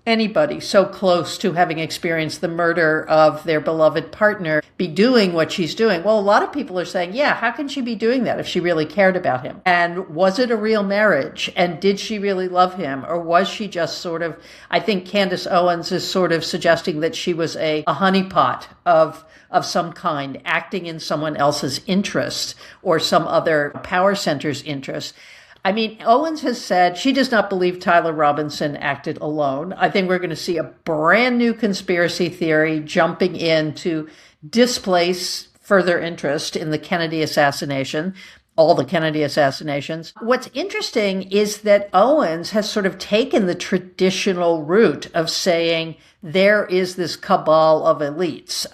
anybody so close to having experienced the murder of their beloved partner be doing what she's doing? Well, a lot of people are saying, yeah, how can she be doing that if she really cared about him? And was it a real marriage? And did she really love him? Or was she just sort of, I think Candace Owens is sort of suggesting that she was a honeypot of some kind, acting in someone else's interest or some other power center's interest. I mean, Owens has said she does not believe Tyler Robinson acted alone. I think we're going to see a brand new conspiracy theory jumping in to displace further interest in the Kennedy assassination, all the Kennedy assassinations. What's interesting is that Owens has sort of taken the traditional route of saying there is this cabal of elites.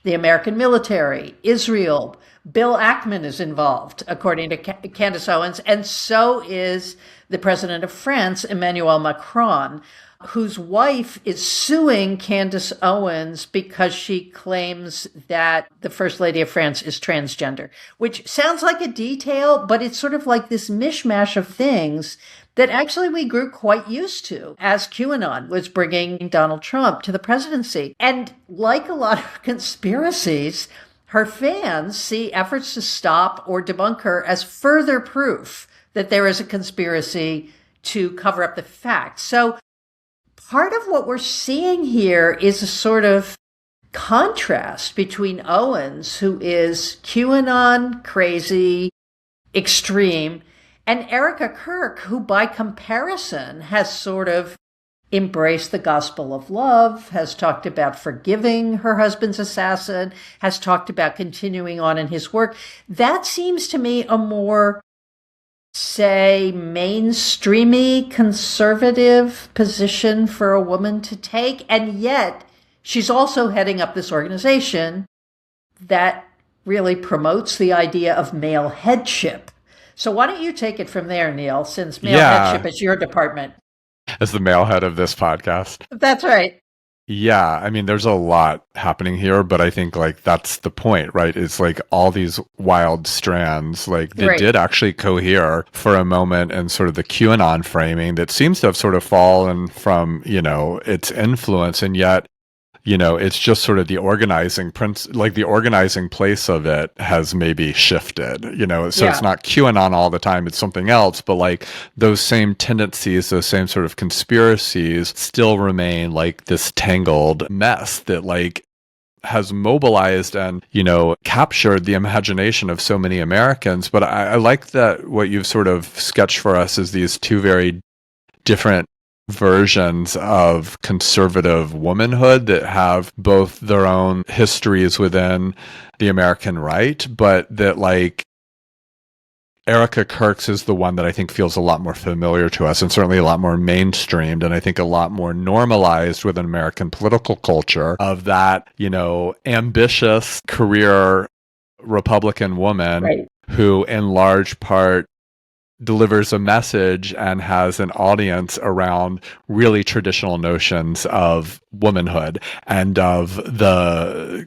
The American military, Israel, Bill Ackman is involved, according to Candace Owens, and so is the president of France, Emmanuel Macron, whose wife is suing Candace Owens because she claims that the First Lady of France is transgender, which sounds like a detail, but it's sort of like this mishmash of things that actually we grew quite used to as QAnon was bringing Donald Trump to the presidency. And like a lot of conspiracies, her fans see efforts to stop or debunk her as further proof that there is a conspiracy to cover up the facts. So part of what we're seeing here is a sort of contrast between Owens, who is QAnon crazy, extreme, and Erica Kirk, who by comparison has sort of embraced the gospel of love, has talked about forgiving her husband's assassin, has talked about continuing on in his work. That seems to me a more, say, mainstreamy conservative position for a woman to take. And yet she's also heading up this organization that really promotes the idea of male headship. So why don't you take it from there, Neil, since male headship is your department? As the male head of this podcast. That's right. Yeah, I mean, there's a lot happening here, but I think like that's the point, right? It's like all these wild strands, like they did actually cohere for a moment in sort of the QAnon framing that seems to have sort of fallen from, its influence. And yet, it's just sort of the organizing the organizing place of it has maybe shifted, so it's not QAnon all the time, it's something else, but like those same tendencies, those same sort of conspiracies still remain like this tangled mess that like has mobilized and, captured the imagination of so many Americans. But I like that what you've sort of sketched for us is these two very different versions of conservative womanhood that have both their own histories within the American right, but that like Erica Kirk's is the one that I think feels a lot more familiar to us and certainly a lot more mainstreamed and I think a lot more normalized within American political culture of that, ambitious career Republican woman who in large part delivers a message and has an audience around really traditional notions of womanhood and of the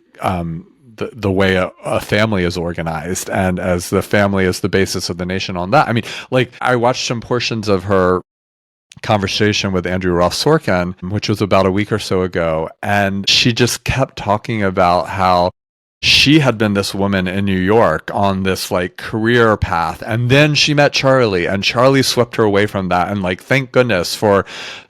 way a family is organized, and as the family is the basis of the nation on that. I mean, like I watched some portions of her conversation with Andrew Ross Sorkin, which was about a week or so ago, and she just kept talking about how she had been this woman in New York on this like career path. And then she met Charlie and Charlie swept her away from that. And like, thank goodness for,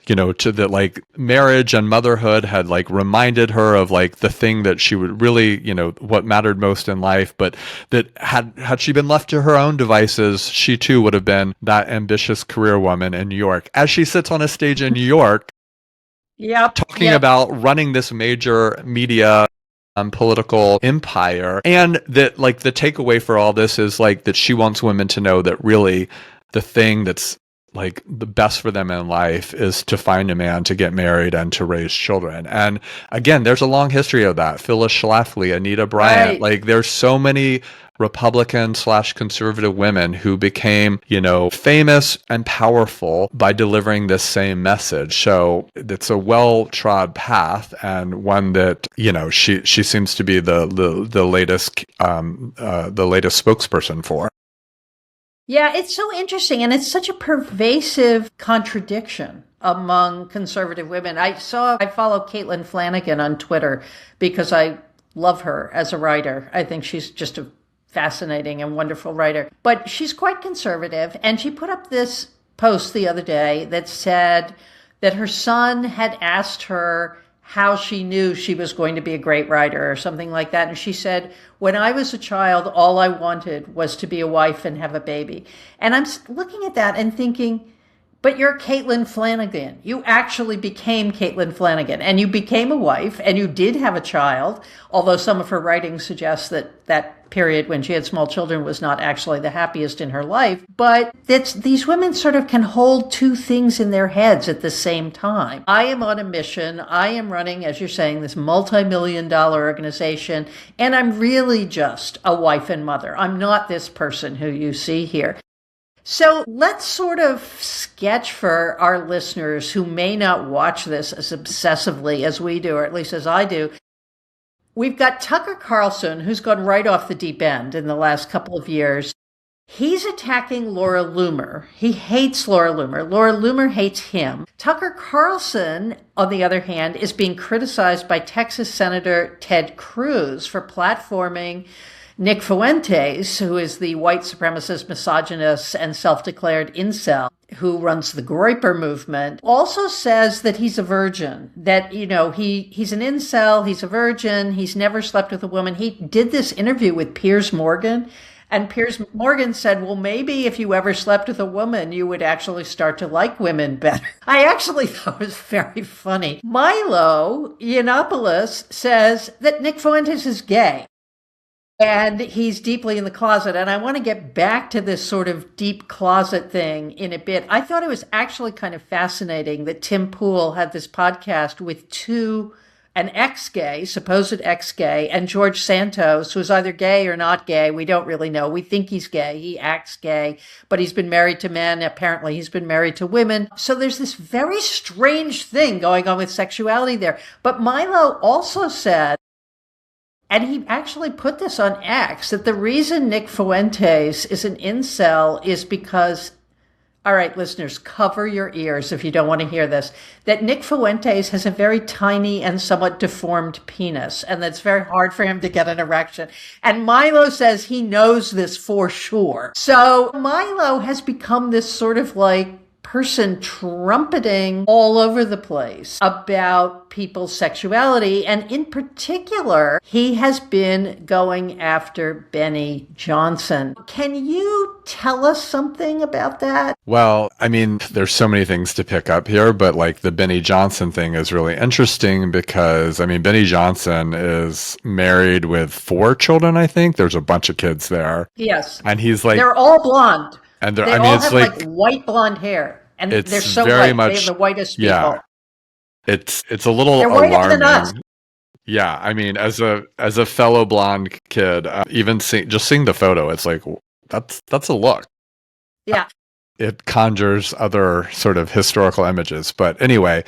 to the like marriage and motherhood had like reminded her of like the thing that she would really, what mattered most in life. But that had she been left to her own devices, she too would have been that ambitious career woman in New York. As she sits on a stage in New York, talking about running this major media political empire, and that like the takeaway for all this is like that she wants women to know that really the thing that's like the best for them in life is to find a man, to get married, and to raise children. And again, there's a long history of that. Phyllis Schlafly, Anita Bryant, like there's so many Republican/conservative women who became, famous and powerful by delivering this same message. So it's a well-trod path and one that, she seems to be the latest spokesperson for. Yeah, it's so interesting, and it's such a pervasive contradiction among conservative women. I follow Caitlin Flanagan on Twitter because I love her as a writer. I think she's just a fascinating and wonderful writer. But she's quite conservative, and she put up this post the other day that said that her son had asked her how she knew she was going to be a great writer or something like that. And she said, when I was a child, all I wanted was to be a wife and have a baby. And I'm looking at that and thinking, but you're Caitlin Flanagan. You actually became Caitlin Flanagan, and you became a wife, and you did have a child, although some of her writing suggests that that period when she had small children was not actually the happiest in her life. But these women sort of can hold two things in their heads at the same time. I am on a mission. I am running, as you're saying, this multi-million-dollar organization, and I'm really just a wife and mother. I'm not this person who you see here. So let's sort of sketch for our listeners who may not watch this as obsessively as we do, or at least as I do. We've got Tucker Carlson, who's gone right off the deep end in the last couple of years. He's attacking Laura Loomer. He hates Laura Loomer. Laura Loomer hates him. Tucker Carlson, on the other hand, is being criticized by Texas Senator Ted Cruz for platforming Nick Fuentes, who is the white supremacist, misogynist, and self-declared incel who runs the Groyper movement, also says that he's a virgin, that, he's an incel, he's a virgin, he's never slept with a woman. He did this interview with Piers Morgan, and Piers Morgan said, well, maybe if you ever slept with a woman, you would actually start to like women better. I actually thought it was very funny. Milo Yiannopoulos says that Nick Fuentes is gay. And he's deeply in the closet. And I want to get back to this sort of deep closet thing in a bit. I thought it was actually kind of fascinating that Tim Pool had this podcast with an ex-gay, supposed ex-gay, and George Santos, who's either gay or not gay. We don't really know. We think he's gay. He acts gay, but he's been married to men. Apparently, he's been married to women. So there's this very strange thing going on with sexuality there. But Milo also said, and he actually put this on X, that the reason Nick Fuentes is an incel is because, all right, listeners, cover your ears if you don't want to hear this, that Nick Fuentes has a very tiny and somewhat deformed penis, and that's very hard for him to get an erection. And Milo says he knows this for sure. So Milo has become this sort of like person trumpeting all over the place about people's sexuality. And in particular, he has been going after Benny Johnson. Can you tell us something about that? Well, I mean, there's so many things to pick up here, but like the Benny Johnson thing is really interesting because, I mean, Benny Johnson is married with 4 children, I think. There's a bunch of kids there. Yes. And he's like... They're all blonde. And they all have like white blonde hair. And they're so very white. They have the whitest people. Yeah. It's a little they're whiter than us. alarming. Yeah, I mean, as a fellow blonde kid, even seeing the photo, it's like that's a look. Yeah. It conjures other sort of historical images. But anyway,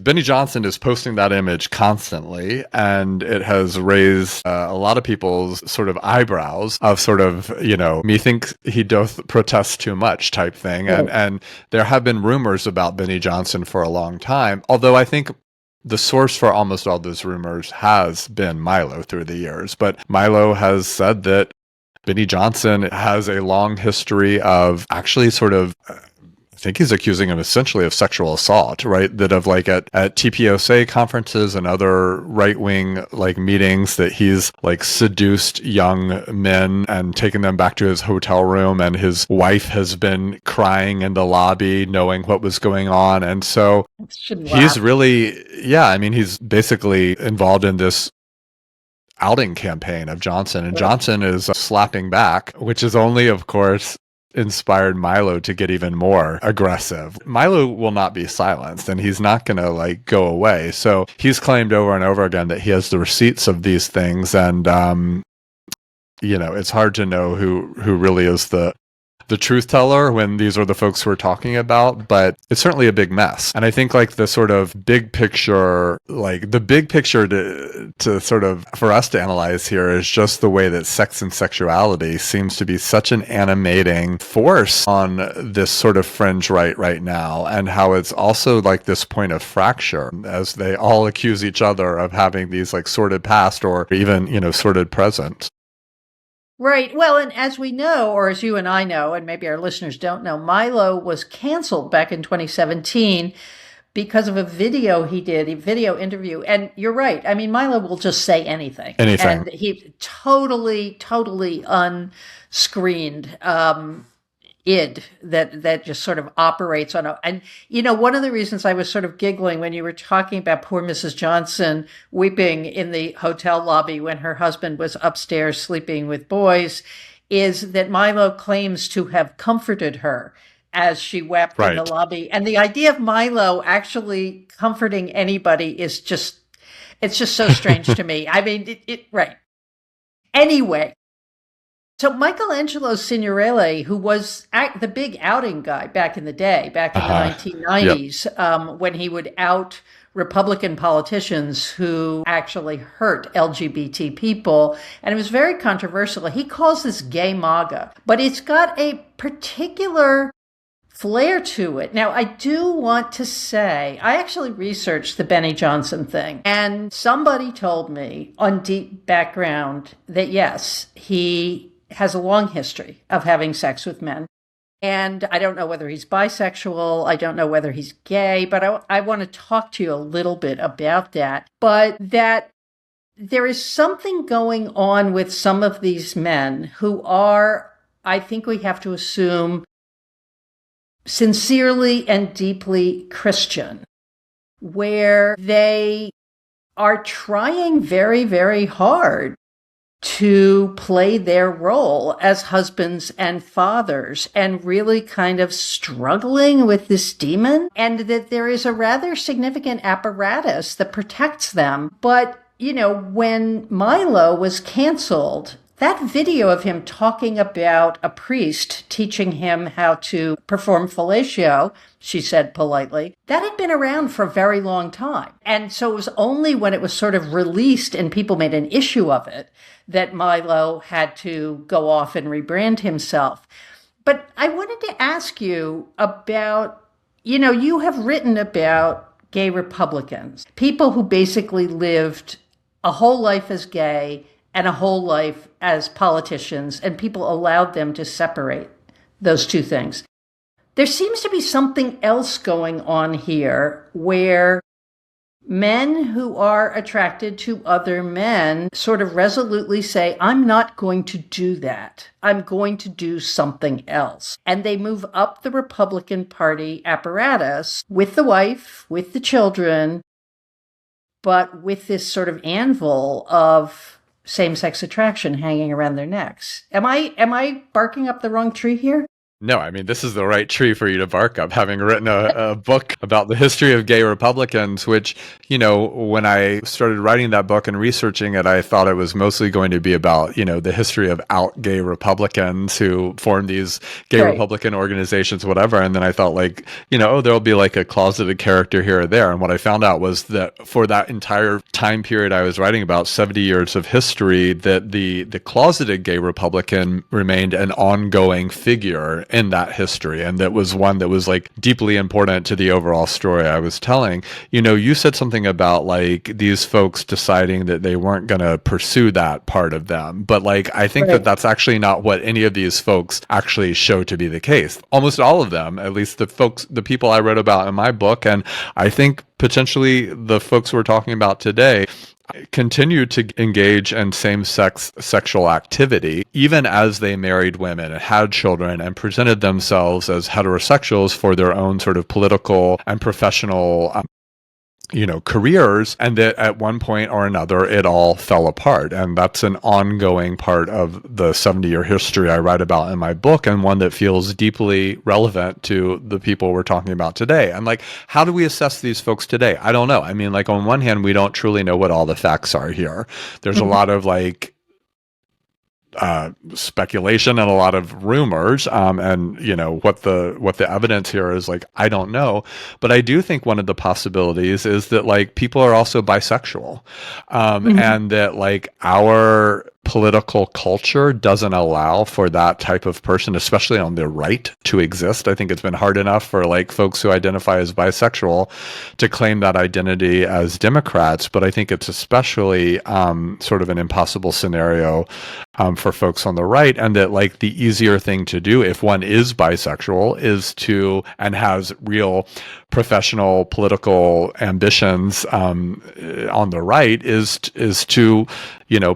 Benny Johnson is posting that image constantly, and it has raised a lot of people's sort of eyebrows of sort of, methinks he doth protest too much type thing. And there have been rumors about Benny Johnson for a long time, although I think the source for almost all those rumors has been Milo through the years. But Milo has said that Benny Johnson has a long history of actually sort of... I think he's accusing him essentially of sexual assault, right? That of like at TPOSA conferences and other right-wing like meetings that he's like seduced young men and taken them back to his hotel room, and his wife has been crying in the lobby knowing what was going on. And so he's really, he's basically involved in this outing campaign of Johnson, and Johnson is slapping back, which is only, of course, inspired Milo to get even more aggressive. Milo will not be silenced, and he's not going to like go away. So he's claimed over and over again that he has the receipts of these things, and it's hard to know who really is the truth teller when these are the folks we're talking about, but it's certainly a big mess. And I think like the sort of big picture, to sort of for us to analyze here is just the way that sex and sexuality seems to be such an animating force on this sort of fringe right now, and how it's also like this point of fracture as they all accuse each other of having these like sordid past or even, sordid present. Right. Well, and as we know, or as you and I know, and maybe our listeners don't know, Milo was canceled back in 2017 because of a video he did, a video interview. And you're right. I mean, Milo will just say anything. And he totally unscreened id that just sort of operates on one of the reasons I was sort of giggling when you were talking about poor Mrs. Johnson weeping in the hotel lobby when her husband was upstairs sleeping with boys is that Milo claims to have comforted her as she wept in the lobby. And the idea of Milo actually comforting anybody is just so strange to me. I mean, right. Anyway, So Michelangelo Signorile, who was the big outing guy back in the day, back in the 1990s, when he would out Republican politicians who actually hurt LGBT people, and it was very controversial. He calls this gay MAGA, but it's got a particular flair to it. Now, I do want to say, I actually researched the Benny Johnson thing, and somebody told me on deep background that yes, he has a long history of having sex with men. And I don't know whether he's bisexual. I don't know whether he's gay, but I want to talk to you a little bit about that. But that there is something going on with some of these men who are, I think we have to assume, sincerely and deeply Christian, where they are trying very, very hard to play their role as husbands and fathers and really kind of struggling with this demon, and that there is a rather significant apparatus that protects them. But, you know, when Milo was canceled, that video of him talking about a priest teaching him how to perform fellatio, she said politely, that had been around for a very long time. And so it was only when it was sort of released and people made an issue of it that Milo had to go off and rebrand himself. But I wanted to ask you about, you know, you have written about gay Republicans, people who basically lived a whole life as gay and a whole life as politicians, and people allowed them to separate those two things. There seems to be something else going on here where men who are attracted to other men sort of resolutely say, I'm not going to do that. I'm going to do something else. And they move up the Republican Party apparatus with the wife, with the children, but with this sort of anvil of same-sex attraction hanging around their necks. Am I barking up the wrong tree here? No, I mean, this is the right tree for you to bark up, having written a book about the history of gay Republicans, which, you know, when I started writing that book and researching it, I thought it was mostly going to be about, you know, the history of out gay Republicans who formed these gay Republican organizations, whatever. And then I thought, like, you know, there'll be like a closeted character here or there. And what I found out was that for that entire time period I was writing about, 70 years of history, that the closeted gay Republican remained an ongoing figure in that history, and that was one that was like deeply important to the overall story I was telling. You know, you said something about like these folks deciding that they weren't going to pursue that part of them, but like I think that that's actually not what any of these folks actually show to be the case. Almost all of them, at least the people I wrote about in my book, and I think potentially the folks we're talking about today, continued to engage in same-sex sexual activity, even as they married women and had children and presented themselves as heterosexuals for their own sort of political and professional careers, and that at one point or another it all fell apart. And that's an ongoing part of the 70-year history I write about in my book, and one that feels deeply relevant to the people we're talking about today. And like, how do we assess these folks today? I don't know. I mean, like, on one hand, we don't truly know what all the facts are here. There's a lot of like speculation and a lot of rumors, and you know what the evidence here is, like, I don't know, but I do think one of the possibilities is that like people are also bisexual, and that like our political culture doesn't allow for that type of person, especially on the right, to exist. I think it's been hard enough for like folks who identify as bisexual to claim that identity as Democrats, but I think it's especially sort of an impossible scenario for folks on the right, and that like the easier thing to do if one is bisexual is to, and has real professional political ambitions on the right, is to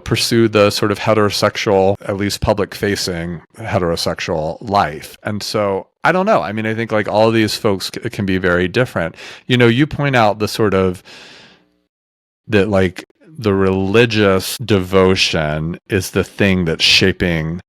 pursue the sort of heterosexual, at least public facing heterosexual life. And so I don't know. I mean, I think like all of these folks can be very different. You know, you point out the sort of that like the religious devotion is the thing that's shaping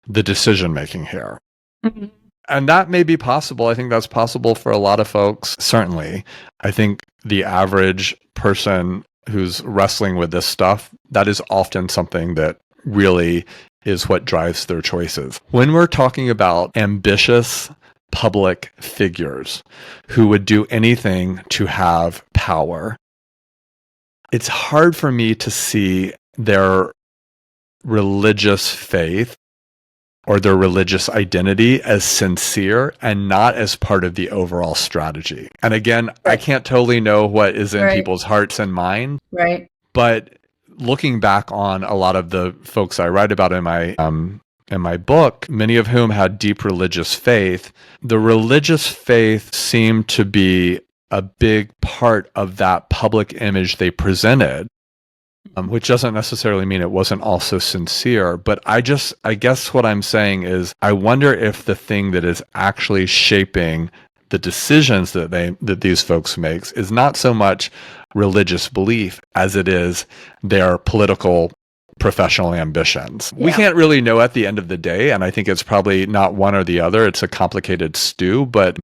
the decision making here. Mm-hmm. And that may be possible. I think that's possible for a lot of folks, certainly. I think the average person who's wrestling with this stuff, that is often something that really is what drives their choices. When we're talking about ambitious public figures who would do anything to have power, it's hard for me to see their religious faith or their religious identity as sincere and not as part of the overall strategy. And again, I can't totally know what is in people's hearts and minds. Right. But looking back on a lot of the folks I write about in my book, many of whom had deep religious faith, the religious faith seemed to be a big part of that public image they presented, which doesn't necessarily mean it wasn't also sincere. But I guess what I'm saying is, I wonder if the thing that is actually shaping the decisions that these folks makes is not so much religious belief as it is their political professional ambitions. We can't really know at the end of the day, and I think it's probably not one or the other. It's a complicated stew, but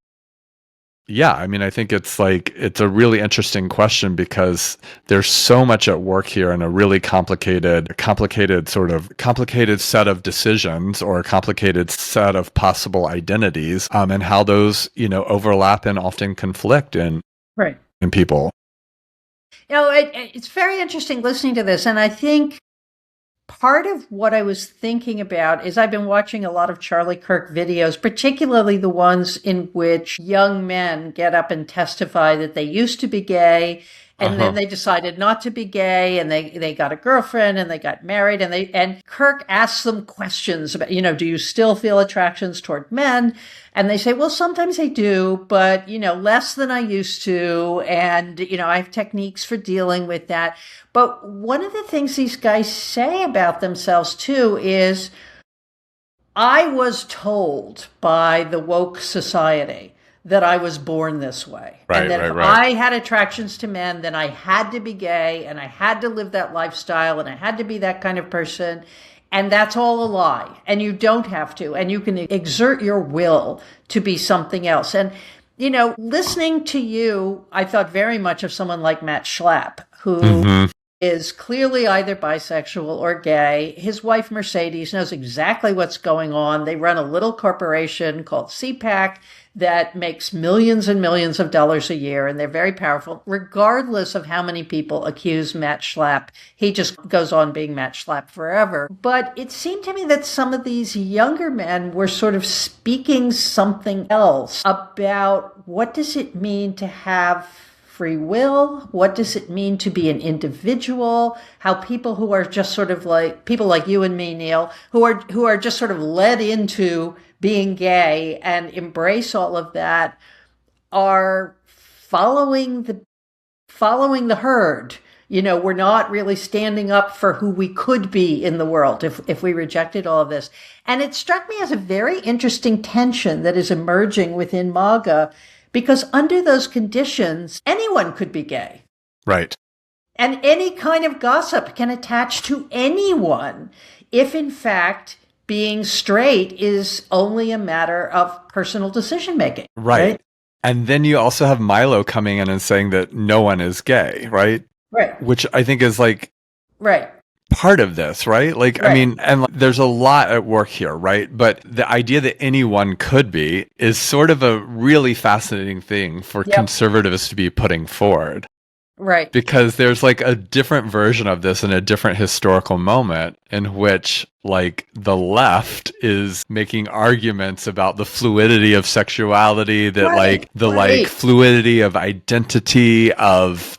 yeah, I mean, I think it's a really interesting question because there's so much at work here in a really complicated set of decisions or a complicated set of possible identities, and how those, overlap and often conflict in people. It's very interesting listening to this, and I think part of what I was thinking about is I've been watching a lot of Charlie Kirk videos, particularly the ones in which young men get up and testify that they used to be gay, and then they decided not to be gay, and they got a girlfriend and they got married, and Kirk asks them questions about, do you still feel attractions toward men? And they say, well, sometimes I do, but, less than I used to. And, I have techniques for dealing with that. But one of the things these guys say about themselves, too, is I was told by the woke society that I was born this way. And that if I had attractions to men, then I had to be gay and I had to live that lifestyle and I had to be that kind of person. And that's all a lie. And you don't have to. And you can exert your will to be something else. And, listening to you, I thought very much of someone like Matt Schlapp, who is clearly either bisexual or gay. His wife, Mercedes, knows exactly what's going on. They run a little corporation called CPAC that makes millions and millions of dollars a year, and they're very powerful. Regardless of how many people accuse Matt Schlapp, he just goes on being Matt Schlapp forever. But it seemed to me that some of these younger men were sort of speaking something else about what does it mean to have free will? What does it mean to be an individual? How people who are just sort of like people like you and me, Neil, who are just sort of led into being gay and embrace all of that, are following the herd. We're not really standing up for who we could be in the world if we rejected all of this. And it struck me as a very interesting tension that is emerging within MAGA, because under those conditions, anyone could be gay. Right. And any kind of gossip can attach to anyone if, in fact, being straight is only a matter of personal decision making. Right. And then you also have Milo coming in and saying that no one is gay, right? Right. Which I think is right. part of this, right? I mean, and there's a lot at work here, right? But the idea that anyone could be is sort of a really fascinating thing for conservatives to be putting forward. Right. Because there's a different version of this in a different historical moment in which the left is making arguments about the fluidity of sexuality, that fluidity of identity, of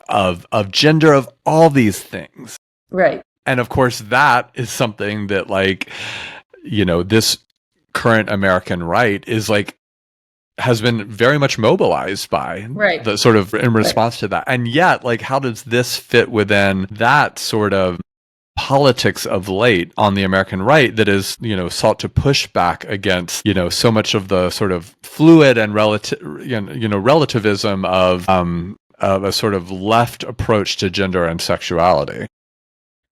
gender, of all these things. Right. And of course that is something that this current American right is has been very much mobilized by the sort of in response to that. And yet, how does this fit within that sort of politics of late on the American right that is, sought to push back against, so much of the sort of fluid and relativism of a sort of left approach to gender and sexuality?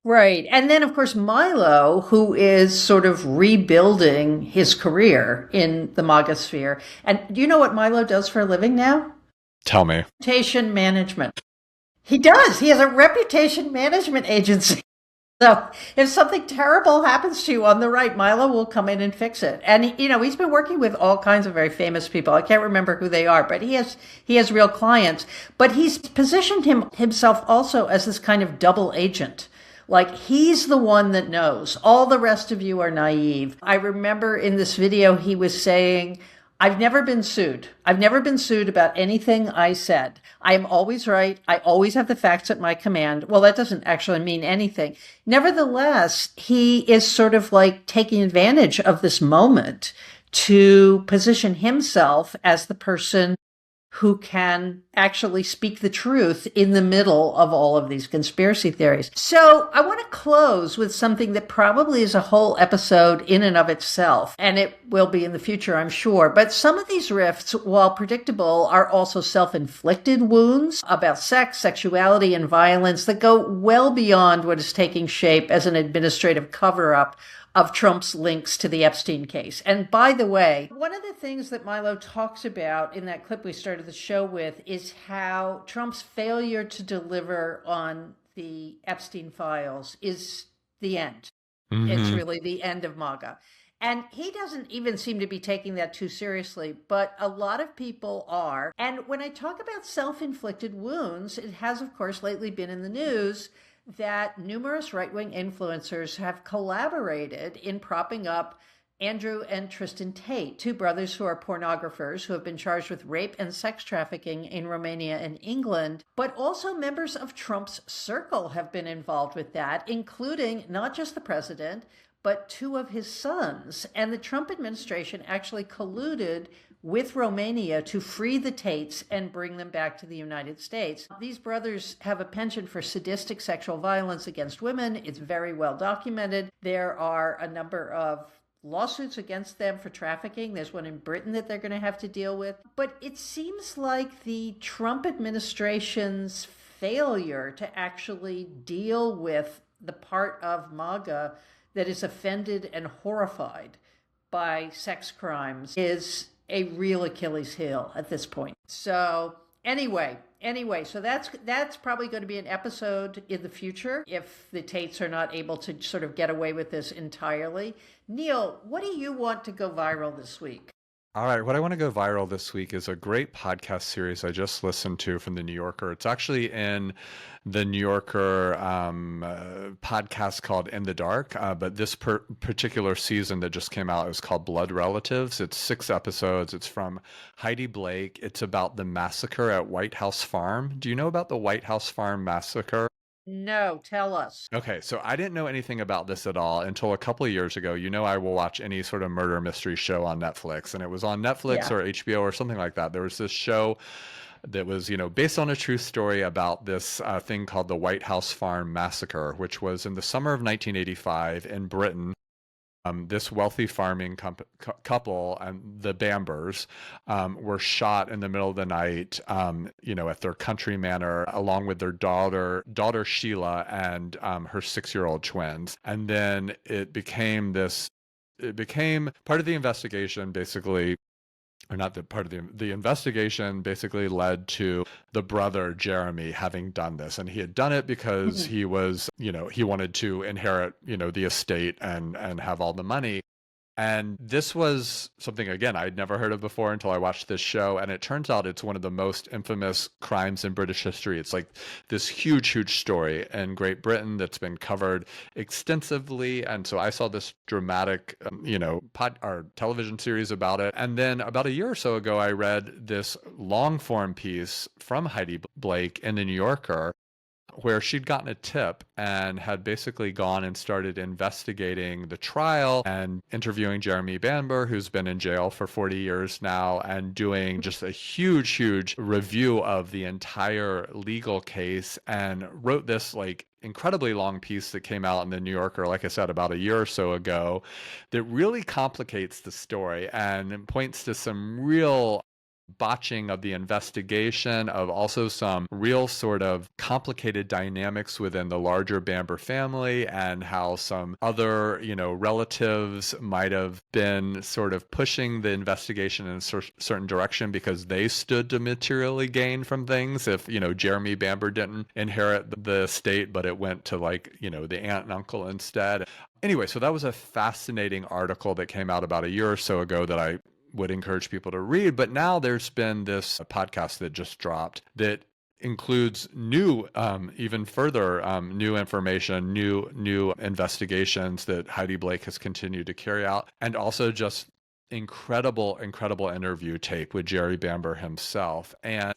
Right. And then, of course, Milo, who is sort of rebuilding his career in the MAGA sphere. And do you know what Milo does for a living now? Tell me. Reputation management. He does. He has a reputation management agency. So if something terrible happens to you on the right, Milo will come in and fix it. And he's been working with all kinds of very famous people. I can't remember who they are, but he has real clients. But he's positioned himself also as this kind of double agent. Like he's the one that knows. All the rest of you are naive. I remember in this video he was saying, I've never been sued. I've never been sued about anything I said. I am always right. I always have the facts at my command. Well, that doesn't actually mean anything. Nevertheless, he is sort of like taking advantage of this moment to position himself as the person who can actually speak the truth in the middle of all of these conspiracy theories. So I want to close with something that probably is a whole episode in and of itself, and it will be in the future, I'm sure. But some of these rifts, while predictable, are also self-inflicted wounds about sex, sexuality, and violence that go well beyond what is taking shape as an administrative cover-up of Trump's links to the Epstein case. And by the way, one of the things that Milo talks about in that clip we started the show with is how Trump's failure to deliver on the Epstein files is the end. It's really the end of MAGA. And he doesn't even seem to be taking that too seriously, but a lot of people are. And when I talk about self-inflicted wounds, it has, of course, lately been in the news that numerous right-wing influencers have collaborated in propping up Andrew and Tristan Tate, two brothers who are pornographers who have been charged with rape and sex trafficking in Romania and England. But also members of Trump's circle have been involved with that, including not just the president, but two of his sons. And the Trump administration actually colluded with Romania to free the Tates and bring them back to the United States. These brothers have a penchant for sadistic sexual violence against women. It's very well documented. There are a number of lawsuits against them for trafficking. There's one in Britain that they're going to have to deal with. But it seems like the Trump administration's failure to actually deal with the part of MAGA that is offended and horrified by sex crimes is a real Achilles heel at this point. So anyway, so that's probably going to be an episode in the future if the Tates are not able to sort of get away with this entirely. Neil, what do you want to go viral this week? All right, what I want to go viral this week is a great podcast series I just listened to from The New Yorker. It's actually in The New Yorker podcast called In the Dark, but this particular season that just came out is called Blood Relatives. It's 6 episodes. It's from Heidi Blake. It's about the massacre at White House Farm. Do you know about the White House Farm massacre? No, tell us. Okay, so I didn't know anything about this at all until a couple of years ago. You know, I will watch any sort of murder mystery show on Netflix, and it was on Netflix or HBO or something like that. There was this show that was, based on a true story about this thing called the White House Farm Massacre, which was in the summer of 1985 in Britain. This wealthy farming couple, the Bambers, were shot in the middle of the night, at their country manor, along with their daughter Sheila, and her 6-year-old twins. And then it became part of the investigation, basically. Or not the part of the investigation basically led to the brother Jeremy having done this, and he had done it because he was, he wanted to inherit, the estate and have all the money. And this was something, again, I'd never heard of before until I watched this show. And it turns out it's one of the most infamous crimes in British history. It's like this huge, huge story in Great Britain that's been covered extensively. And so I saw this dramatic, television series about it. And then about a year or so ago, I read this long form piece from Heidi Blake in The New Yorker, where she'd gotten a tip and had basically gone and started investigating the trial and interviewing Jeremy Bamber, who's been in jail for 40 years now, and doing just a huge, huge review of the entire legal case, and wrote this incredibly long piece that came out in The New Yorker, like I said, about a year or so ago, that really complicates the story and points to some real botching of the investigation, of also some real sort of complicated dynamics within the larger Bamber family, and how some other, relatives might have been sort of pushing the investigation in a certain direction because they stood to materially gain from things. If, Jeremy Bamber didn't inherit the estate, but it went to the aunt and uncle instead. Anyway, so that was a fascinating article that came out about a year or so ago that I would encourage people to read. But now there's been this podcast that just dropped that includes new, even further new information, new investigations that Heidi Blake has continued to carry out, and also just incredible interview tape with Jerry Bamber himself. And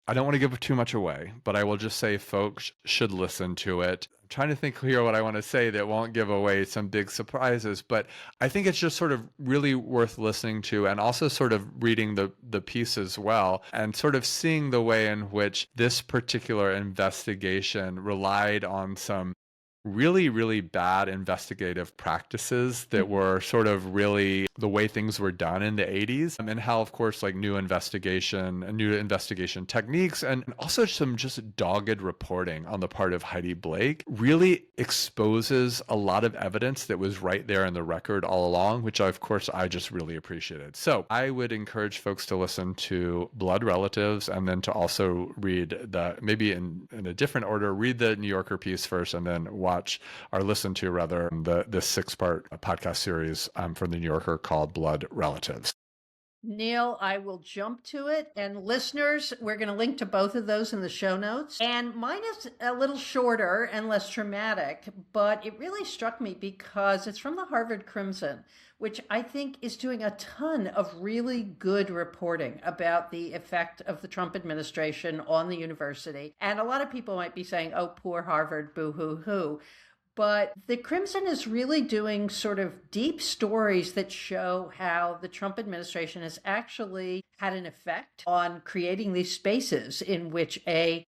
I don't want to give too much away, but I will just say folks should listen to it. I'm trying to think here what I want to say that won't give away some big surprises, but I think it's just sort of really worth listening to, and also sort of reading the piece as well, and sort of seeing the way in which this particular investigation relied on some really bad investigative practices that were sort of really the way things were done in the 80s, and how, of course, like new investigation techniques, and also some just dogged reporting on the part of Heidi Blake really exposes a lot of evidence that was right there in the record all along, which of course I just really appreciated. So I would encourage folks to listen to Blood Relatives, and then to also read maybe in a different order, read the New Yorker piece first, and then watch or listen to rather the 6-part podcast series from the New Yorker called Blood Relatives. Neil, I will jump to it. And listeners, we're going to link to both of those in the show notes. And mine is a little shorter and less dramatic, but it really struck me because it's from the Harvard Crimson, which I think is doing a ton of really good reporting about the effect of the Trump administration on the university. And a lot of people might be saying, oh, poor Harvard, boo-hoo-hoo. But the Crimson is really doing sort of deep stories that show how the Trump administration has actually had an effect on creating these spaces in which a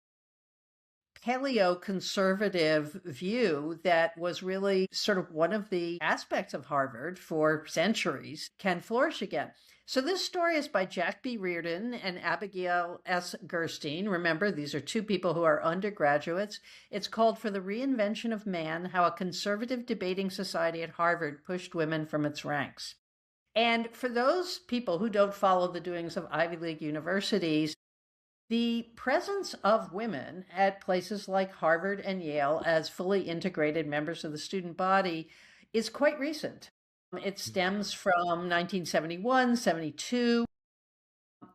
paleo-conservative view that was really sort of one of the aspects of Harvard for centuries can flourish again. So this story is by Jack B. Reardon and Abigail S. Gerstein. Remember, these are two people who are undergraduates. It's called For the Reinvention of Man, How a Conservative Debating Society at Harvard Pushed Women from Its Ranks. And for those people who don't follow the doings of Ivy League universities, the presence of women at places like Harvard and Yale as fully integrated members of the student body is quite recent. It stems from 1971, 72.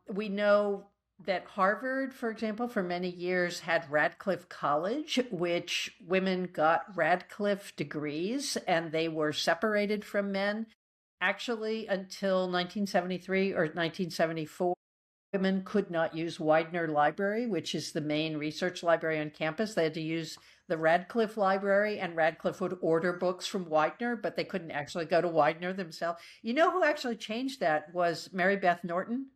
We know that Harvard, for example, for many years had Radcliffe College, which women got Radcliffe degrees and they were separated from men. Actually, until 1973 or 1974, women could not use Widener Library, which is the main research library on campus. They had to use the Radcliffe Library, and Radcliffe would order books from Widener, but they couldn't actually go to Widener themselves. You know who actually changed that was Mary Beth Norton.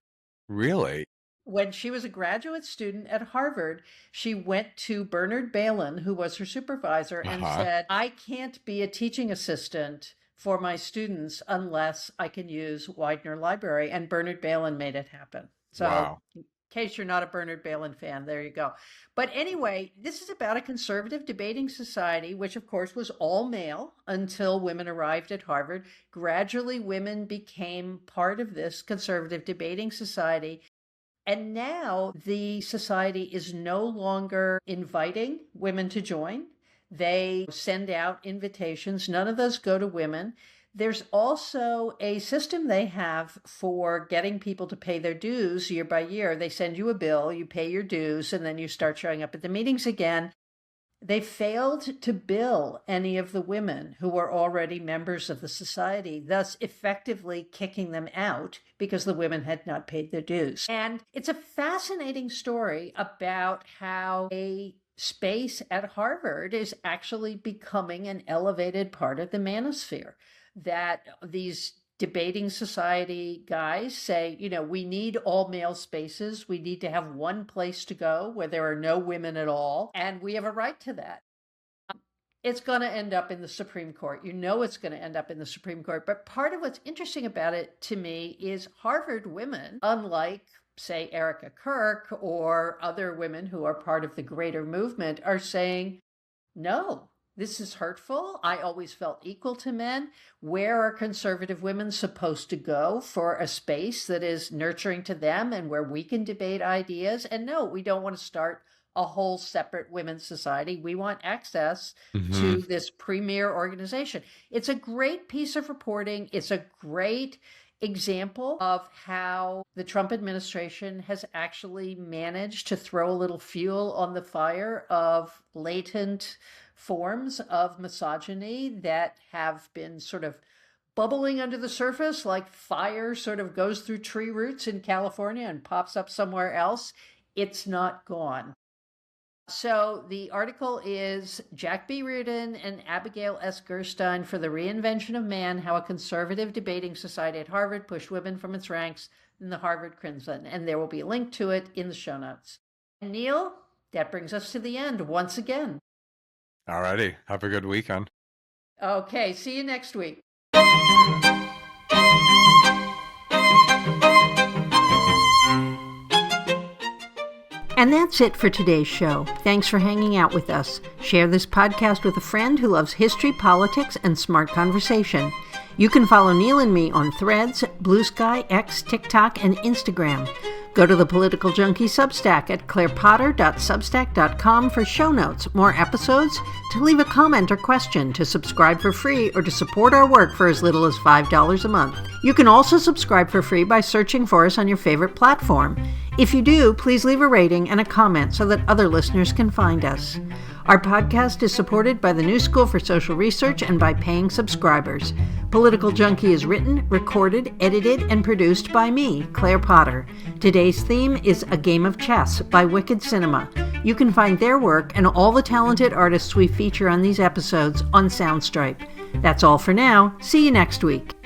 Really? When she was a graduate student at Harvard, she went to Bernard Balin, who was her supervisor, and said, I can't be a teaching assistant for my students unless I can use Widener Library. And Bernard Balin made it happen. So wow. In case you're not a Bernard Balin fan, there you go. But anyway, this is about a conservative debating society, which of course was all male until women arrived at Harvard. Gradually, women became part of this conservative debating society. And now the society is no longer inviting women to join. They send out invitations. None of those go to women. There's also a system they have for getting people to pay their dues year by year. They send you a bill, you pay your dues, and then you start showing up at the meetings again. They failed to bill any of the women who were already members of the society, thus effectively kicking them out because the women had not paid their dues. And it's a fascinating story about how a space at Harvard is actually becoming an elevated part of the manosphere. That these debating society guys say, we need all male spaces. We need to have one place to go where there are no women at all. And we have a right to that. It's going to end up in the Supreme Court. It's going to end up in the Supreme Court. But part of what's interesting about it to me is Harvard women, unlike say, Erica Kirk or other women who are part of the greater movement are saying, no, this is hurtful. I always felt equal to men. Where are conservative women supposed to go for a space that is nurturing to them and where we can debate ideas? And no, we don't want to start a whole separate women's society. We want access to this premier organization. It's a great piece of reporting. It's a great example of how the Trump administration has actually managed to throw a little fuel on the fire of latent forms of misogyny that have been sort of bubbling under the surface, like fire sort of goes through tree roots in California and pops up somewhere else. It's not gone. So the article is Jack B. Reardon and Abigail S. Gerstein for the Reinvention of Man, How a Conservative Debating Society at Harvard Pushed Women from Its Ranks in the Harvard Crimson. And there will be a link to it in the show notes. And Neil, that brings us to the end once again. All righty. Have a good weekend. Okay, see you next week. And that's it for today's show. Thanks for hanging out with us. Share this podcast with a friend who loves history, politics, and smart conversation. You can follow Neil and me on Threads, Blue Sky, X, TikTok, and Instagram. Go to the Political Junkie Substack at clairepotter.substack.com for show notes, more episodes, to leave a comment or question, to subscribe for free, or to support our work for as little as $5 a month. You can also subscribe for free by searching for us on your favorite platform. If you do, please leave a rating and a comment so that other listeners can find us. Our podcast is supported by the New School for Social Research and by paying subscribers. Political Junkie is written, recorded, edited, and produced by me, Claire Potter. Today's theme is A Game of Chess by Wicked Cinema. You can find their work and all the talented artists we feature on these episodes on Soundstripe. That's all for now. See you next week.